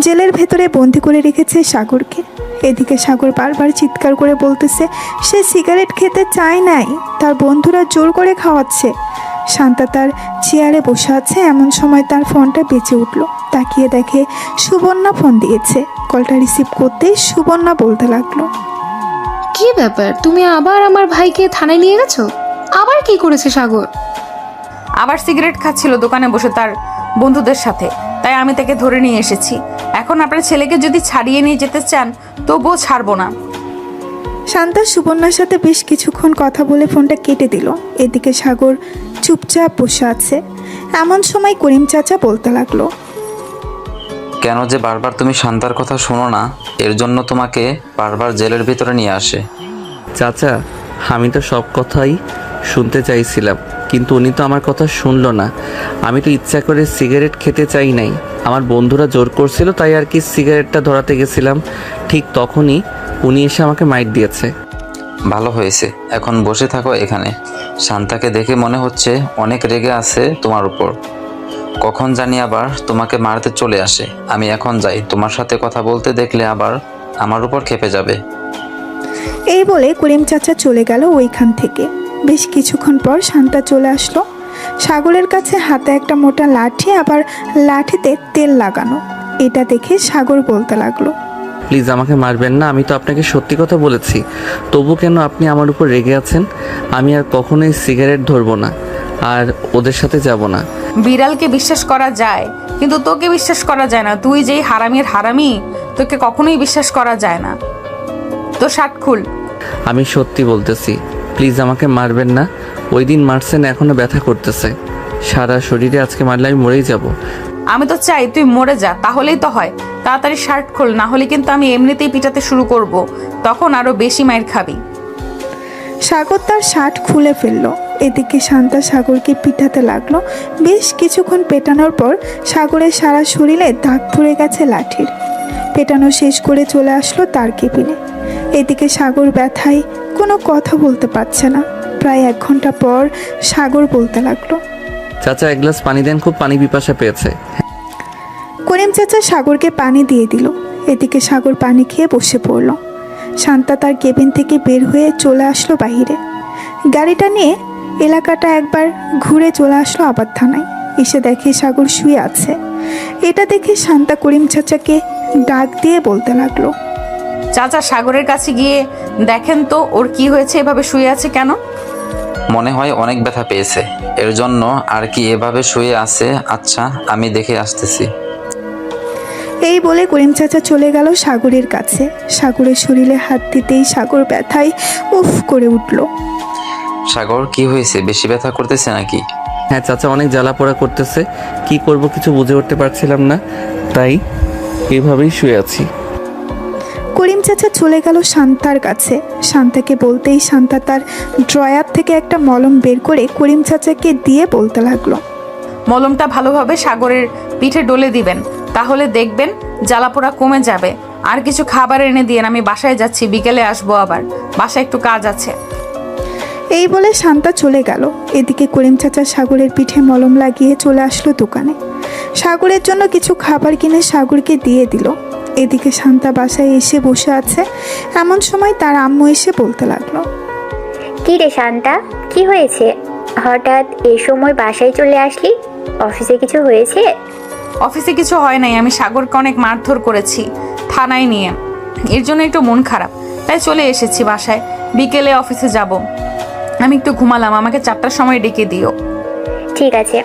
জেলের ভেতরে বন্দি করে রেখেছে সাগরকে। এদিকে সাগর বারবার চিৎকার করে বলতেছে সে সিগারেট খেতে চায় নাই, তার বন্ধুরা জোর করে খাওয়াচ্ছে। শান্তা তার চেয়ারে বসে আছে। এমন সময় তার ফোনটা বেঁচে উঠল। তাকিয়ে দেখে সুবর্ণা ফোন দিয়েছে। কলটা রিসিভ করতেই সুবর্ণা বলতে লাগলো, কি ব্যাপার, তুমি আবার আমার ভাইকে থানায় নিয়ে গেছো? আবার কি করেছে সাগর? আবার সিগারেট খাচ্ছিল দোকানে বসে তার বন্ধুদের সাথে, তাই আমি তাকে ধরে নিয়ে এসেছি। এখন আপনার ছেলেকে যদি ছাড়িয়ে নিয়ে যেতে চান তবুও ছাড়বো না। শান্তা সুবর্ণার সাথে বেশ কিছুক্ষণ কথা বলে ফোনটা কেটে দিল। এদিকে সাগর চুপচাপ বসে আছে। এমন সময় করিম চাচা বলতে লাগলো, কেন যে বারবার তুমি শান্তার কথা শোনো না, এর জন্য তোমাকে বারবার জেলের ভিতরে নিয়ে আসে। চাচা, আমি তো সব কথাই শুনতে চাইছিলাম, কিন্তু উনি তো আমার কথা শুনলো না। আমি তো ইচ্ছা করে সিগারেট খেতে চাই নাই, আমার বন্ধুরা জোর করছিল, তাই আর কি সিগারেটটা ধরাতে গেছিলাম। ঠিক তখনই উনি এসে আমাকে মাইট দিয়েছে। ভালো হয়েছে, এখন বসে থাকো এখানে। শান্তাকে দেখে মনে হচ্ছে অনেক রেগে আছে তোমার উপর। কখন জানি আবার তোমাকে মারতে চলে আসে। আমি এখন যাই, তোমার সাথে কথা বলতে দেখলে আবার আমার উপর খেপে যাবে। এই বলে করিম চাচা চলে গেল ওইখান থেকে। বেশ কিছুক্ষণ পর শান্তা চলে আসলো। সাগরের কাছে হাতে একটা মোটা লাঠি, আবার লাঠিতে তেল লাগানো। এটা দেখে সাগর বলতে লাগলো, প্লিজ আমাকে মারবেন না, আমি তো আপনাকে সত্যি কথা বলেছি। তবু কেন আপনি আমার উপর রেগে আছেন? আমি আর কখনোই সিগারেট ধরবো না, আর ওদের সাথে যাব না। বিড়ালকে বিশ্বাস করা যায়, কিন্তু তোকে বিশ্বাস করা যায় না। তুই যেই হারামির হারামি, তোকে কখনোই বিশ্বাস করা যায় না। তো শার্ট খুল। আমি সত্যি বলতেছি, প্লিজ আমাকে মারবেন না। ওই দিন মারছেন, এখনো ব্যথা করতেছে সারা শরীরে। আজকে মারলে আমি মরেই যাব। আমি তো চাই তুই মরে যা, তাহলেই তো হয়। তাড়াতাড়ি শার্ট খোল, না হলে কিন্তু আমি এমনিতেই পিটাতে শুরু করব, তখন আরো বেশি মাইর খাবি। সাগর তার শার্ট খুলে ফেললো। এদিকে শান্তা সাগরকে পিটাতে লাগলো। বেশ কিছুক্ষণ পেটানোর পর সাগরের সারা শরীরে দাগ পড়ে গেছে লাঠির। পেটানো শেষ করে চলে আসলো তার কেবিনে। এদিকে সাগর ব্যথায় কোনো কথা বলতে পারছে না। প্রায় 1 ঘন্টা পর সাগর বলতে লাগলো, চাচা, এক গ্লাস পানি দেন, খুব পানি পিপাসা পেয়েছে। করিম চাচা সাগরকে পানি দিয়ে দিল। এদিকে সাগর পানি খেয়ে বসে পড়ল। শান্তা তার কেবিন থেকে বের হয়ে চলে আসলো বাইরে। গাড়িটা নিয়ে এলাকাটা একবার ঘুরে চলে আসলো আবার থানায়। এসে দেখে সাগর শুয়ে আছে। এটা দেখে শান্তা করিম চাচাকে ডাক দিয়ে বলতে লাগলো, চাচা, সাগরের কাছে গিয়ে দেখেন তো ওর কি হয়েছে, এভাবে শুয়ে আছে কেন? মনে হয় অনেক ব্যথা পেয়েছে, এর জন্য আর কি এভাবে শুয়ে আছে। আচ্ছা, আমি দেখে আসতেছি। এই বলে করিম চাচা চলে গেল সাগরের কাছে। সাগরের শরীরে হাত দিতেই সাগর ব্যথায় উফ করে উঠল। সাগর, কি হয়েছে? বেশি ব্যথা করতেছে নাকি? হ্যাঁ চাচা, অনেক জ্বালা পোড়া করতেছে। কি করব কিছু বুঝে উঠতে পারছিলাম না, তাই এভাবেই শুয়ে আছি। করিম চাচা চলে গেল শান্তার কাছে। শান্তাকে বলতেই শান্তা তার ড্রয়ার থেকে একটা মলম বের করে করিম চাচাকে দিয়ে বলতে লাগলো, মলমটা ভালোভাবে সাগরের পিঠে ডলে দিবেন, তাহলে দেখবেন জ্বালাপোড়া কমে যাবে। আর কিছু খাবার এনে দিয়েন, আমি বাসায় যাচ্ছি, বিকেলে আসবো আবার, বাসায় একটু কাজ আছে। এই বলে শান্তা চলে গেল। এদিকে করিম চাচা সাগরের পিঠে মলম লাগিয়ে চলে আসলো দোকানে। সাগরের জন্য কিছু খাবার কিনে সাগরকে দিয়ে দিল। এদিকে শান্তা বাসায় এসে বসে আছে। এমন সময় তার আম্মু এসে বলতে লাগলো, কি রে শান্তা, কি হয়েছে? হঠাৎ এই সময় বাসায় চলে আসলি? অফিসে কিছু হয়েছে? অফিসে কিছু হয় নাই, আমি সাগরকে অনেক মারধর করেছি থানায় নিয়ে, এর জন্য একটু মন খারাপ, তাই চলে এসেছি বাসায়। বিকেলে অফিসে যাব। আমি একটু ঘুমালাম, আমাকে 4টার সময় ডেকে দিও। ঠিক আছে,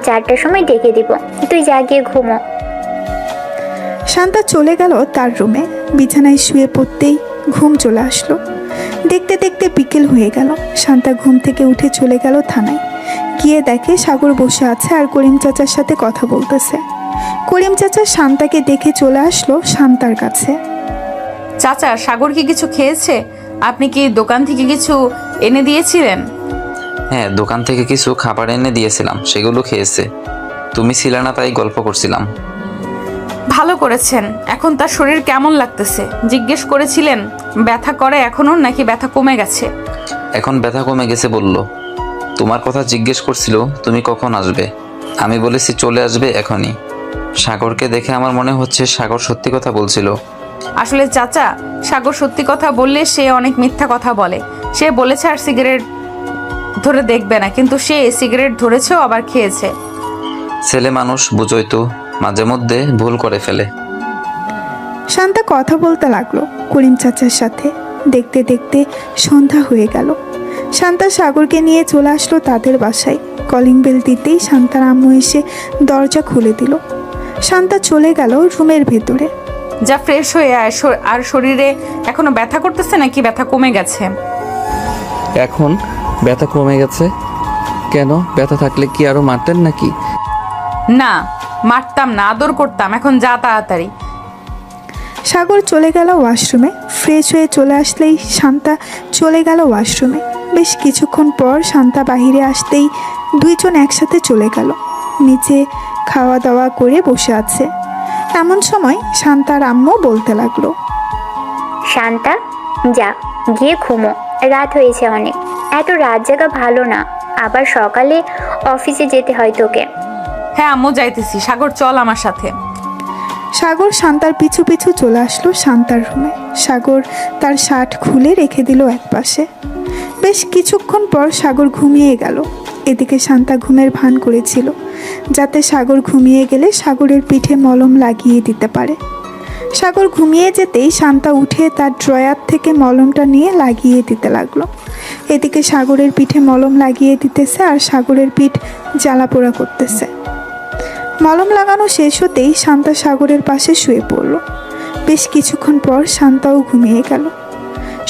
4টার সময় ডেকে দিব, তুই যা গিয়ে ঘুমো। শান্তা চলে গেল তার রুমে। বিছানায় শুয়ে পড়তেই ঘুম চলে আসলো। দেখতে দেখতে বিকেল হয়ে গেল। শান্তা ঘুম থেকে উঠে চলে গেল থানায়। গিয়ে দেখে সাগর বসে আছে আর করিম চাচার সাথে কথা বলতেছে। করিম চাচা শান্তাকে দেখে চলে আসলো শান্তার কাছে। চাচা, সাগর কি কিছু খেয়েছে? আপনি কি দোকান থেকে কিছু এনে দিয়েছিলেন? হ্যাঁ, দোকান থেকে কিছু খাবার এনে দিয়েছিলাম, সেগুলো খেয়েছে। তুমি ছিলে না, তাই গল্প করছিলাম। ভালো করেছেন। এখন তার শরীর কেমন লাগতেছে জিজ্ঞেস করেছিলেন? ব্যথা করে এখনো নাকি ব্যথা কমে গেছে? এখন ব্যথা কমে গেছে বলল। তোমার কথা জিজ্ঞেস করছিল তুমি কখন আসবে। আমি বলেছি চলে আসবে এখনই। সাগরকে দেখে আমার মনে হচ্ছে সাগর সত্যি কথা বলছিল। আসলে চাচা, সাগর সত্যি কথা বললে সে অনেক মিথ্যা কথা বলে। সে বলেছে আর সিগারেট ধরে দেখবে না, কিন্তু সে সিগারেট ধরেছেও আবার খেয়েছে। ছেলে মানুষ, বুঝোই তো, মাঝে মধ্যে ভুল করে ফেলে। শান্তা কথা বলতে লাগলো করিম চাচার সাথে। দেখতে দেখতে সন্ধ্যা হয়ে গেল। শান্তা সাগরকে নিয়ে চলে আসলো তাদের বাসায়। কলিং বেল দিতেই শান্তার আম্মু এসে দরজা খুলে দিল। শান্তা চলে গেল রুমের ভেতরে। যা ফ্রেশ হয়ে আয়। আর শরীরে এখনো ব্যথা করতেছে নাকি ব্যথা কমে গেছে? এখন ব্যথা কমে গেছে। কেন, ব্যথা থাকলে কি আরো মারতেন নাকি? না, মারতাম না, আদর করতাম। এখন যা তাড়াতাড়ি। সাগর চলে গেল ওয়াশরুমে। ফ্রেশ হয়ে চলে আসলেই শান্তা চলে গেল ওয়াশরুমে। বেশ কিছুক্ষণ পর শান্তা বাহিরে আসতেই দুইজন একসাথে চলে গেল। নিচে খাওয়া দাওয়া করে বসে আছে। এমন সময় শান্তার আম্মু বলতে লাগলো, শান্তা, যা গিয়ে ঘুমো, রাত হয়েছে অনেক। এত রাত জাগা ভালো না, আবার সকালে অফিসে যেতে হয় তোকে। হ্যাঁ আম্মু, যাইতেছি। সাগর চল আমার সাথে। সাগর শান্তার পিছু পিছু চলে আসলো শান্তার রুমে। সাগর তার শার্ট খুলে রেখে দিল একপাশে। বেশ কিছুক্ষণ পর সাগর ঘুমিয়ে গেল। এদিকে শান্তা ঘুমের ভান করেছিল, যাতে সাগর ঘুমিয়ে গেলে সাগরের পিঠে মলম লাগিয়ে দিতে পারে। সাগর ঘুমিয়ে যেতেই শান্তা উঠে তার ড্রয়ার থেকে মলমটা নিয়ে লাগিয়ে দিতে লাগলো। এদিকে সাগরের পিঠে মলম লাগিয়ে দিতেছে আর সাগরের পিঠ জ্বালাপোড়া করতেছে। মলম লাগানো শেষ হতেই শান্তা সাগরের পাশে শুয়ে পড়ল। বেশ কিছুক্ষণ পর শান্তাও ঘুমিয়ে গেল।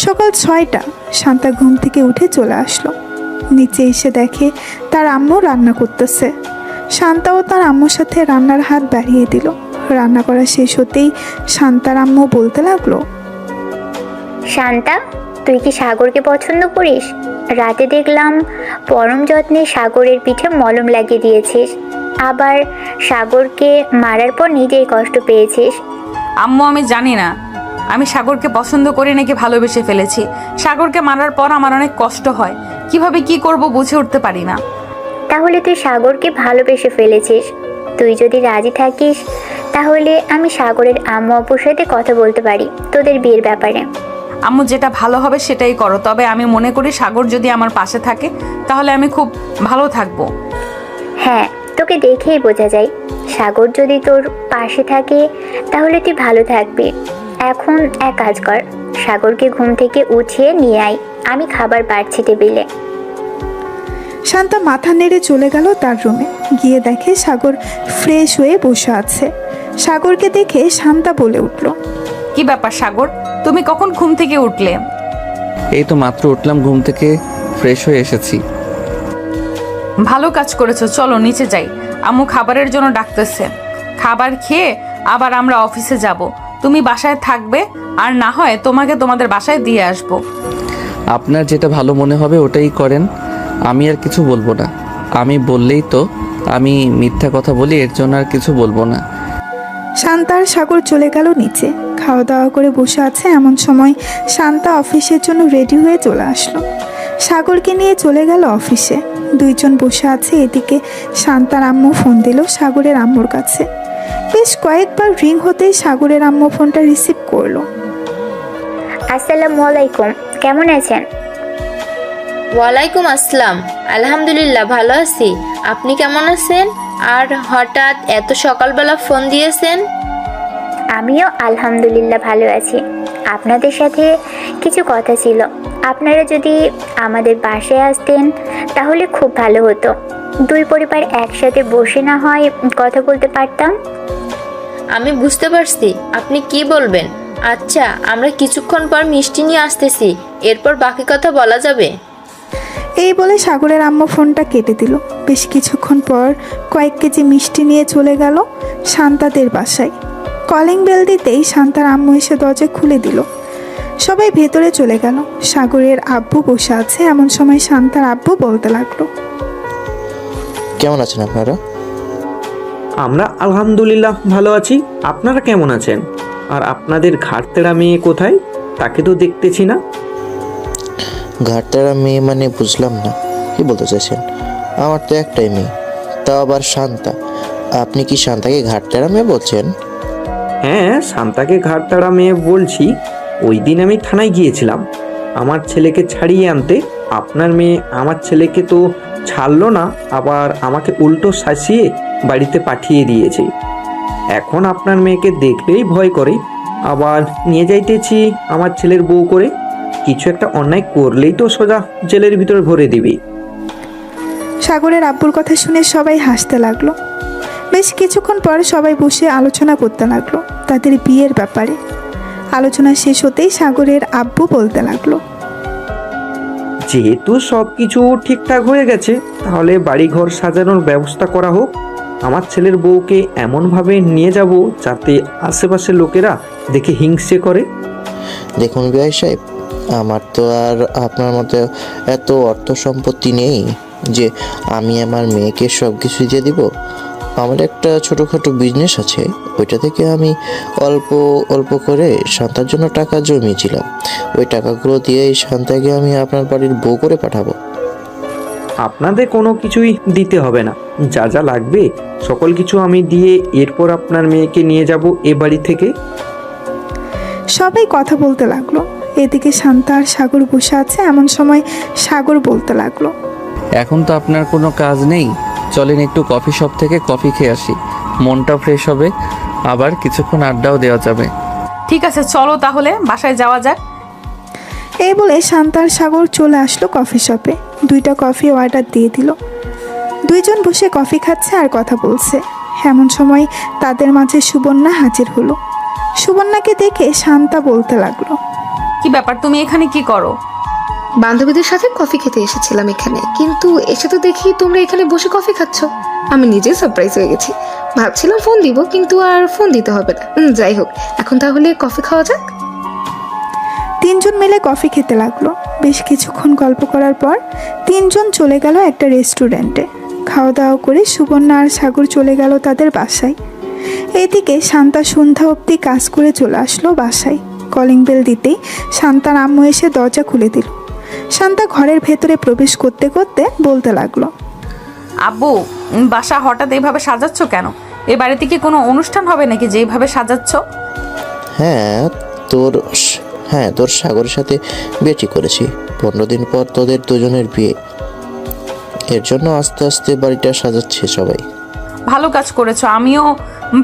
সকাল 6টা। শান্তা ঘুম থেকে উঠে চলে আসলো। নিচে এসে দেখে তার আম্মু রান্না করতেছে। শান্তাও তার আম্মুর সাথে রান্নার হাত বাড়িয়ে দিল। রান্না করা শেষ হতেই শান্তার আম্মু বলতে লাগলো, শান্তা, তুই কি সাগরকে পছন্দ করিস? রাতে দেখলাম পরম যত্নে সাগরের পিঠে মলম লাগিয়ে দিয়েছিস, আবার সাগরকে মারার পর নিজেই কষ্ট পেয়েছিস। আম্মু, আমি জানি না আমি সাগরকে পছন্দ করি নাকি ভালোবেসে ফেলেছি। সাগরকে মারার পর আমার অনেক কষ্ট হয়। কিভাবে কি করব বুঝে উঠতে পারি না। তাহলে তুই সাগরকে ভালোবেসে ফেলেছিস। তুই যদি রাজি থাকিস তাহলে আমি সাগরের আম্মু আব্বুর সাথে কথা বলতে পারি তোদের বিয়ের ব্যাপারে। আম্মু, যেটা ভালো হবে সেটাই করো। তবে আমি মনে করি সাগর যদি আমার পাশে থাকে তাহলে আমি খুব ভালো থাকবো। হ্যাঁ, তোকে দেখেই বোঝা যায়। সাগর যদি তোর পাশে থাকে তাহলে তুই ভালো থাকবি। এখন এক কাজ কর, সাগরকে ঘুম থেকে উঠিয়ে নিয়ে আয়, আমি খাবার বাড়ছি টেবিলে। শান্তা মাথা নেড়ে চলে গেল তার রুমে। গিয়ে দেখে সাগর ফ্রেশ হয়ে বসে আছে। সাগরকে দেখে শান্তা বলে উঠল, কি ব্যাপার সাগর, তুমি কখন ঘুম থেকে উঠলে? এই তো মাত্র উঠলাম ঘুম থেকে, ফ্রেশ হয়ে এসেছি। ভালো কাজ করেছো, চলো নিচে যাই। আম্মু খাবারের জন্য ডাকতেছে। খাবার খেয়ে আবার আমরা অফিসে যাব। তুমি বাসায় থাকবে, আর না হয় তোমাকে তোমাদের বাসায় দিয়ে আসবো। আপনার যেটা ভালো মনে হবে ওটাই করেন, আমি আর কিছু বলবো না। আমি বললেই তো আমি মিথ্যা কথা বলি, এর জন্য আর কিছু বলবো না। শান্তা আর সাগর চলে গেল নিচে। খাওয়া দাওয়া করে বসে আছে। এমন সময় শান্তা অফিসের জন্য রেডি হয়ে চলে আসলো। সাগরকে নিয়ে চলে গেল অফিসে। দুইজন বসে আছে। এদিকে শান্তার আম্মু ফোন দিল সাগরের আম্মুর কাছে। বেশ কয়েকবার রিং হতেই সাগরের আম্মু ফোনটা রিসিভ করলো। আসসালামু আলাইকুম, কেমন আছেন? ওয়ালাইকুম আসসালাম, আলহামদুলিল্লাহ ভালো আছি। আপনি কেমন আছেন? আর হঠাৎ এত সকালবেলা ফোন দিয়েছেন? আমিও আলহামদুলিল্লাহ ভালো আছি। আপনাদের সাথে কিছু কথা ছিল। আপনারা যদি আমাদের বাসায় আসতেন তাহলে খুব ভালো হতো। দুই পরিবার একসাথে বসে না হয় কথা বলতে পারতাম। আমি বুঝতে পারছি আপনি কি বলবেন। আচ্ছা, আমরা কিছুক্ষণ পর মিষ্টি নিয়ে আসতেছি, এরপর বাকি কথা বলা যাবে। এই বলে সাগরের আম্মু ফোনটা কেটে দিল। বেশ কিছুক্ষণ পর কয়েক কেজি মিষ্টি নিয়ে চলে গেল শান্তাদের বাসায়। কলিং বেল দিতেই শান্তার আম্মু এসে দরজা খুলে দিল। সবাই ভেতরে চলে গেল। সাগরের আব্বু বসে আছে। এমন সময় শান্তার আব্বু বলতে লাগলো, কেমন আছেন আপনারা? আমরা আলহামদুলিল্লাহ ভালো আছি। আপনারা কেমন আছেন? আর আপনাদের ঘাটতেরা মেয়ে কোথায়? তাকে তো দেখতেছি না। ঘাটতারা মেয়ে মানে বুঝলাম না, কি বলতে চাইছেন? আমার তো একটাই মেয়ে, তাও আবার শান্তা। আপনি কি শান্তাকে ঘাটতারা মেয়ে বলছেন? হ্যাঁ, শান্তাকে ঘাটতারা মেয়ে বলছি। ওই দিন আমি থানায় গিয়েছিলাম আমার ছেলেকে ছাড়িয়ে আনতে। আপনার মেয়ে আমার ছেলেকে তো ছাড়লো না, আবার আমাকে উল্টো শাসিয়ে বাড়িতে পাঠিয়ে দিয়েছে। এখন আপনার মেয়েকে দেখলেই ভয় করে, আবার নিয়ে যাইতেছি আমার ছেলের বউ করে। কিছু একটা অন্যায় করলেই তো সোজা জেলের ভিতরে ভরে দিবি। সাগরের আব্বুর কথা শুনে সবাই হাসতে লাগলো। বেশ কিছুক্ষণ পর সবাই বসে আলোচনা করতে লাগলো তাদের বিয়ের ব্যাপারে। আলোচনা শেষ হতেই সাগরের আব্বু বলতে লাগলো, যেহেতু সব কিছু ঠিকঠাক হয়ে গেছে, তাহলে বাড়িঘর সাজানোর ব্যবস্থা করা হোক। আমার ছেলের বউকে এমনভাবে নিয়ে যাব যাতে আশেপাশের লোকেরা দেখে হিংসে করে। দেখুন বিআই সাহেব, আমার তো আর আপনার মতো এত অর্থ সম্পত্তি নেই যে আমি আমার মেয়েকে সব কিছু দিয়ে দিব। আমার একটা ছোটোখাটো বিজনেস আছে, ওইটা থেকে আমি অল্প অল্প করে শান্তার জন্য টাকা জমিয়েছিলাম। ওই টাকাগুলো দিয়েই শান্তাকে আমি আপনার বাড়ির বউ করে পাঠাবো। আপনাদের কোনো কিছুই দিতে হবে না, যা যা লাগবে সকল কিছু আমি দিয়ে এরপর আপনার মেয়েকে নিয়ে যাব এ বাড়ি থেকে। সবাই কথা বলতে লাগলো। এদিকে শান্তা আর সাগর বসে আছে। এমন সময় সাগর বলতে লাগলো, এখন তো আপনার কোনো কাজ নেই, চলেন একটু কফি শপ থেকে কফি খেয়ে আসি, মনটা ফ্রেশ হবে, আবার কিছুক্ষণ আড্ডাও দেওয়া যাবে। ঠিক আছে, চলো তাহলে বাসায় যাওয়া যাক। এই বলে শান্তা আর সাগর চলে আসলো কফি শপে। 2টা কফি অর্ডার দিয়ে দিল। দুইজন বসে কফি খাচ্ছে আর কথা বলছে। এমন সময় তাদের মাঝে সুবর্ণা হাজির হলো। সুবর্ণাকে দেখে শান্তা বলতে লাগলো, কি ব্যাপার, তুমি এখানে কি করো? বান্ধবীদের সাথে কফি খেতে এসেছিলাম এখানে, কিন্তু এসে তো দেখি তোমরা এখানে বসে কফি খাচ্ছ। আমি নিজে সারপ্রাইজ হয়ে গেছি। ভাবছিলাম ফোন দিব, কিন্তু আর ফোন দিতে হবে না। যাই হোক, এখন তাহলে কফি খাওয়া যাক। 3জন মিলে কফি খেতে লাগলো। বেশ কিছুক্ষণ গল্প করার পর 3জন চলে গেল একটা রেস্টুরেন্টে। খাওয়া দাওয়া করে সুবর্ণা আর সাগর চলে গেল তাদের বাসায়। এদিকে শান্তা সন্ধ্যা অবধি কাজ করে চলে আসলো বাসায়। কলিং বেল দিতেই শান্তার আম্মু এসে দরজা খুলে দিল। শান্তা ঘরের ভেতরে প্রবেশ করতে করতে বলতে লাগলো, আব্বু, বাসা হঠাৎ এইভাবে সাজাচ্ছ কেন? এ বাড়িতে কি কোনো অনুষ্ঠান হবে নাকি যে এইভাবে সাজাচ্ছ? তোর সাগরের সাথে বিয়ে ঠিক করেছি। 15 দিন পর তোদের দুজনের বিয়ে, এর জন্য আস্তে আস্তে বাড়িটা সাজাচ্ছে সবাই। ভালো কাজ করেছো। আমিও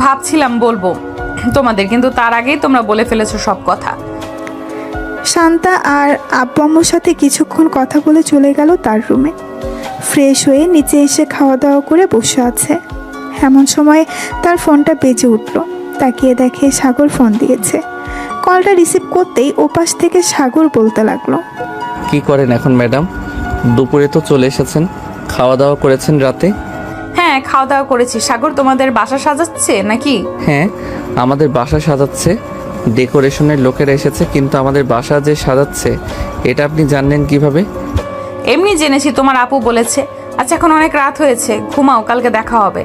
ভাবছিলাম বলবো তোমাদের, কিন্তু তার আগেই তোমরা বলে ফেলেছো সব কথা। শান্তা আর আব্বু আম্মুর সাথে কিছুক্ষণ কথা বলে চলে গেল তার রুমে। ফ্রেশ হয়ে নিচে এসে খাওয়া দাওয়া করে বসে আছে। এমন সময় তার ফোনটা বেজে উঠল। তাকিয়ে দেখে সাগর ফোন দিয়েছে। কলটা রিসিভ করতেই ওপাশ থেকে সাগর বলতে লাগলো, কি করেন এখন ম্যাডাম? দুপুরে তো চলে এসেছেন, খাওয়া দাওয়া করেছেন রাতে? হ্যাঁ, খাওয়া দাওয়া করেছি। সাগর, তোমাদের বাসা সাজাচ্ছে নাকি? হ্যাঁ, আমাদের বাসা সাজাচ্ছে, ডেকোরেশনের লোকেরা এসেছে, কিন্তু আমাদের বাসা যে সাজাচ্ছে এটা আপনি জানলেন কিভাবে? এমনি জেনেছি, তোমার আপু বলেছে। আচ্ছা, এখন অনেক রাত হয়েছে, ঘুমাও, কালকে দেখা হবে।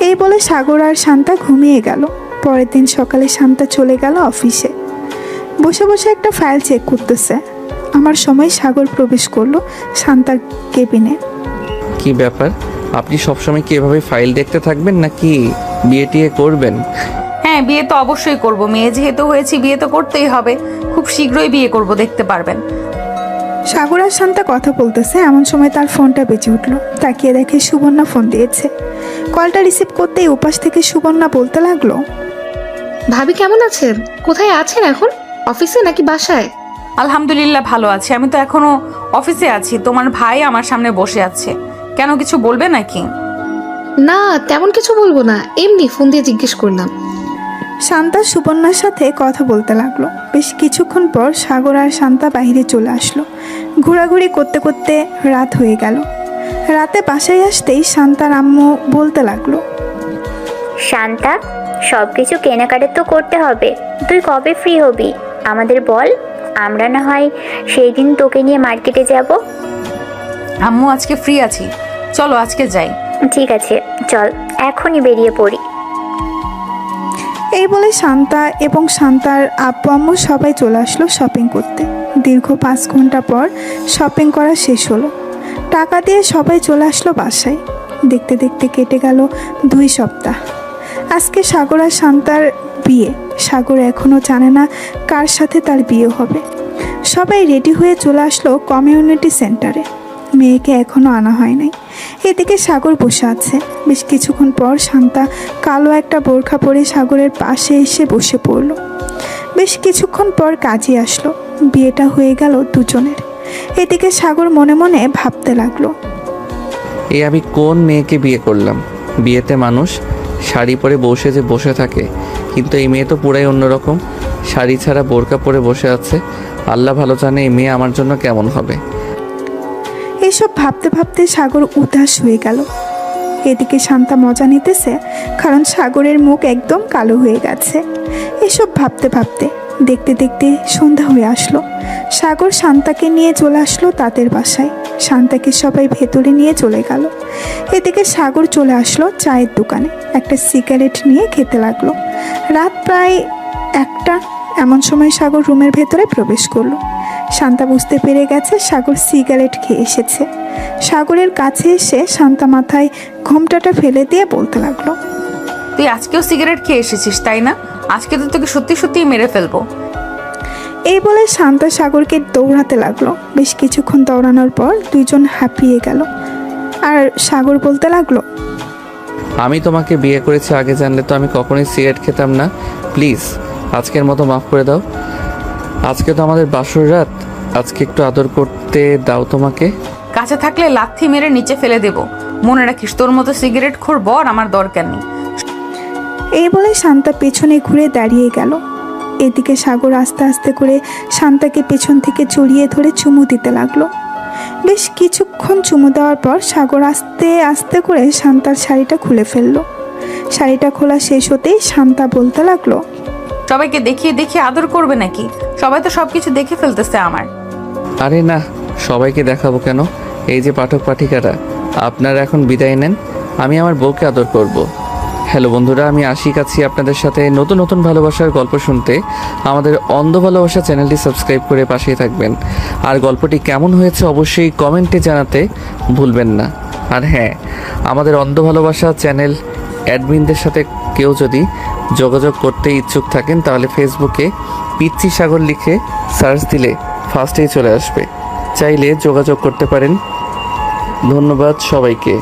এই বলে সাগর আর শান্তা ঘুমিয়ে গেল। পরের দিন সকালে শান্তা চলে গেল অফিসে। বসে বসে একটা ফাইল চেক করতেছে। আমার সময় সাগর প্রবেশ করলো শান্তার কেবিনে। কি ব্যাপার, আপনি সবসময় কি এভাবে ফাইল দেখতে থাকবেন নাকি বিয়ে টিয়ে করবেন? হ্যাঁ, বিয়ে তো অবশ্যই করব। মেয়ে যেহেতু হয়েছি, বিয়ে তো করতেই হবে। খুব শীঘ্রই বিয়ে করব, দেখতে পারবেন। সাগর আর শান্তা কথা বলতেছে। এমন সময় তার ফোনটা বেজে উঠলো। তাকিয়ে দেখে সুবর্ণা ফোন দিয়েছে। কলটা রিসিভ করতেই উপাস থেকে সুবর্ণা বলতে লাগলো, ভাবি কেমন আছেন? কোথায় আছেন এখন? অফিসে নাকি বাসায়? আলহামদুলিল্লাহ ভালো আছি। আমি তো এখনো অফিসে আছি। তোমার ভাই আমার সামনে বসে আছে। কেন, কিছু বলবে নাকি? না, তেমন কিছু বলবো না, এমনি ফোন দিয়ে জিজ্ঞেস করলাম। শান্তা সুবর্ণার সাথে কথা বলতে লাগলো। বেশ কিছুক্ষণ পর সাগর আর শান্তা বাইরে চলে আসলো। ঘোরাঘুরি করতে করতে রাত হয়ে গেল। রাতে বাসায় আসতেই শান্তার আম্মু বলতে লাগলো, শান্তা, সব কিছু কেনাকাটা তো করতে হবে। তুই কবে ফ্রি হবি আমাদের বল, আমরা না হয় সেই দিন তোকে নিয়ে মার্কেটে যাব। আম্মু, আজকে ফ্রি আছি, চলো আজকে যাই। ঠিক আছে, চল এখনই বেরিয়ে পড়ি। এই বলে শান্তা এবং শান্তার আব্বু আম্মু সবাই চলে আসলো শপিং করতে। দীর্ঘ 5 ঘন্টা পর শপিং করা শেষ হলো। টাকা দিয়ে সবাই চলে আসলো বাসায়। দেখতে দেখতে কেটে গেল 2 সপ্তাহ। আজকে সাগর আর শান্তার বিয়ে। সাগর এখনও জানে না কার সাথে তার বিয়ে হবে। সবাই রেডি হয়ে চলে আসলো কমিউনিটি সেন্টারে। মেয়েকে এখনও আনা হয় নাই। এদিকে সাগর বসে আছে। বেশ কিছুক্ষণ পর শান্তা কালো একটা বোরখা পরে সাগরের পাশে এসে বসে পড়ল। বেশ কিছুক্ষণ পর কাজী আসলো। বিয়েটা হয়ে গেল দুজনের। এদিকে সাগর মনে মনে ভাবতে লাগলো, এই আমি কোন মেয়েকে বিয়ে করলাম? বিয়েতে মানুষ শাড়ি পরে বসে থাকে, কিন্তু এই মেয়ে তো পুরাই অন্যরকম। শাড়ি ছাড়া বোরকা পরে বসে আছে। আল্লাহ ভালো জানে এই মেয়ে আমার জন্য কেমন হবে। এসব ভাবতে ভাবতে সাগর উদাস হয়ে গেল। এদিকে শান্তা মজা নিতেছে, কারণ সাগরের মুখ একদম কালো হয়ে গেছে। এসব ভাবতে ভাবতে দেখতে দেখতে সন্ধ্যা হয়ে আসলো। সাগর শান্তাকে নিয়ে চলে আসলো তাদের বাসায়। শান্তাকে সবাই ভেতরে নিয়ে চলে গেল। এদিকে সাগর চলে আসলো চায়ের দোকানে, একটা সিগারেট নিয়ে খেতে লাগলো। রাত প্রায় 1টা, এমন সময় সাগর রুমের ভেতরে প্রবেশ করলো। শান্তা বুঝতে পেরে গেছে সাগর সিগারেট খেয়ে এসেছে। সাগরের কাছে এসে শান্তা মাথায় ঘোমটাটা ফেলে দিয়ে বলতে লাগলো, তুই আজকেও সিগারেট খেয়ে এসেছিস তাই না? আজকে তো তোকে সত্যি সত্যিই মেরে ফেলবো। এই বলে শান্তা সাগরকে দৌড়াতে লাগলো। বেশ কিছুক্ষণ দৌড়ানোর পর দুইজন হাঁপিয়ে গেল। আর সাগর বলতে লাগলো, আমি তোমাকে বিয়ে করেছি, আগে জানলে তো আমি কখনোই সিগারেট খেতাম না। প্লিজ আজকের মতো মাফ করে দাও। আজকে তো আমাদের বাসর রাত, আজকে একটু আদর করতে দাও তোমাকে। কাছে থাকলে লাথি মেরে নিচে ফেলে দেব। মনে রাখিস, তোর মতো সিগারেট খোর বর আমার দরকার নেই। এই বলে শান্তা পেছনে ঘুরে দাঁড়িয়ে গেল। এদিকে সাগর আস্তে আস্তে করে শান্তাকে পেছন থেকে জড়িয়ে ধরে চুমু দিতে লাগলো। বেশ কিছুক্ষণ চুমু দেওয়ার পর সাগর আস্তে আস্তে করে শান্তার শাড়িটা খুলে ফেললো। শাড়িটা খোলা শেষ হতেই শান্তা বলতে লাগলো, সবাইকে দেখিয়ে দেখিয়ে আদর করবে নাকি? সবাই তো সবকিছু দেখে ফেলতেছে আমার। আরে না, সবাইকে দেখাবো কেন? এই যে পাঠক পাঠিকারা, আপনারা এখন বিদায় নেন, আমি আমার বউকে আদর করব। হ্যালো বন্ধুরা, আমি আশিক আছি আপনাদের সাথে নতুন নতুন ভালোবাসার গল্প শুনতে। আমাদের অন্ধ ভালোবাসা চ্যানেলটি সাবস্ক্রাইব করে পাশেই থাকবেন। আর গল্পটি কেমন হয়েছে অবশ্যই কমেন্টে জানাতে ভুলবেন না। আর হ্যাঁ, আমাদের অন্ধ ভালোবাসা চ্যানেল অ্যাডমিনদের সাথে কেউ যদি যোগাযোগ করতে ইচ্ছুক থাকেন, তাহলে ফেসবুকে পিচ্চি সাগর লিখে সার্চ দিলে ফার্স্টেই চলে আসবে। চাইলে যোগাযোগ করতে পারেন। ধন্যবাদ সবাইকে।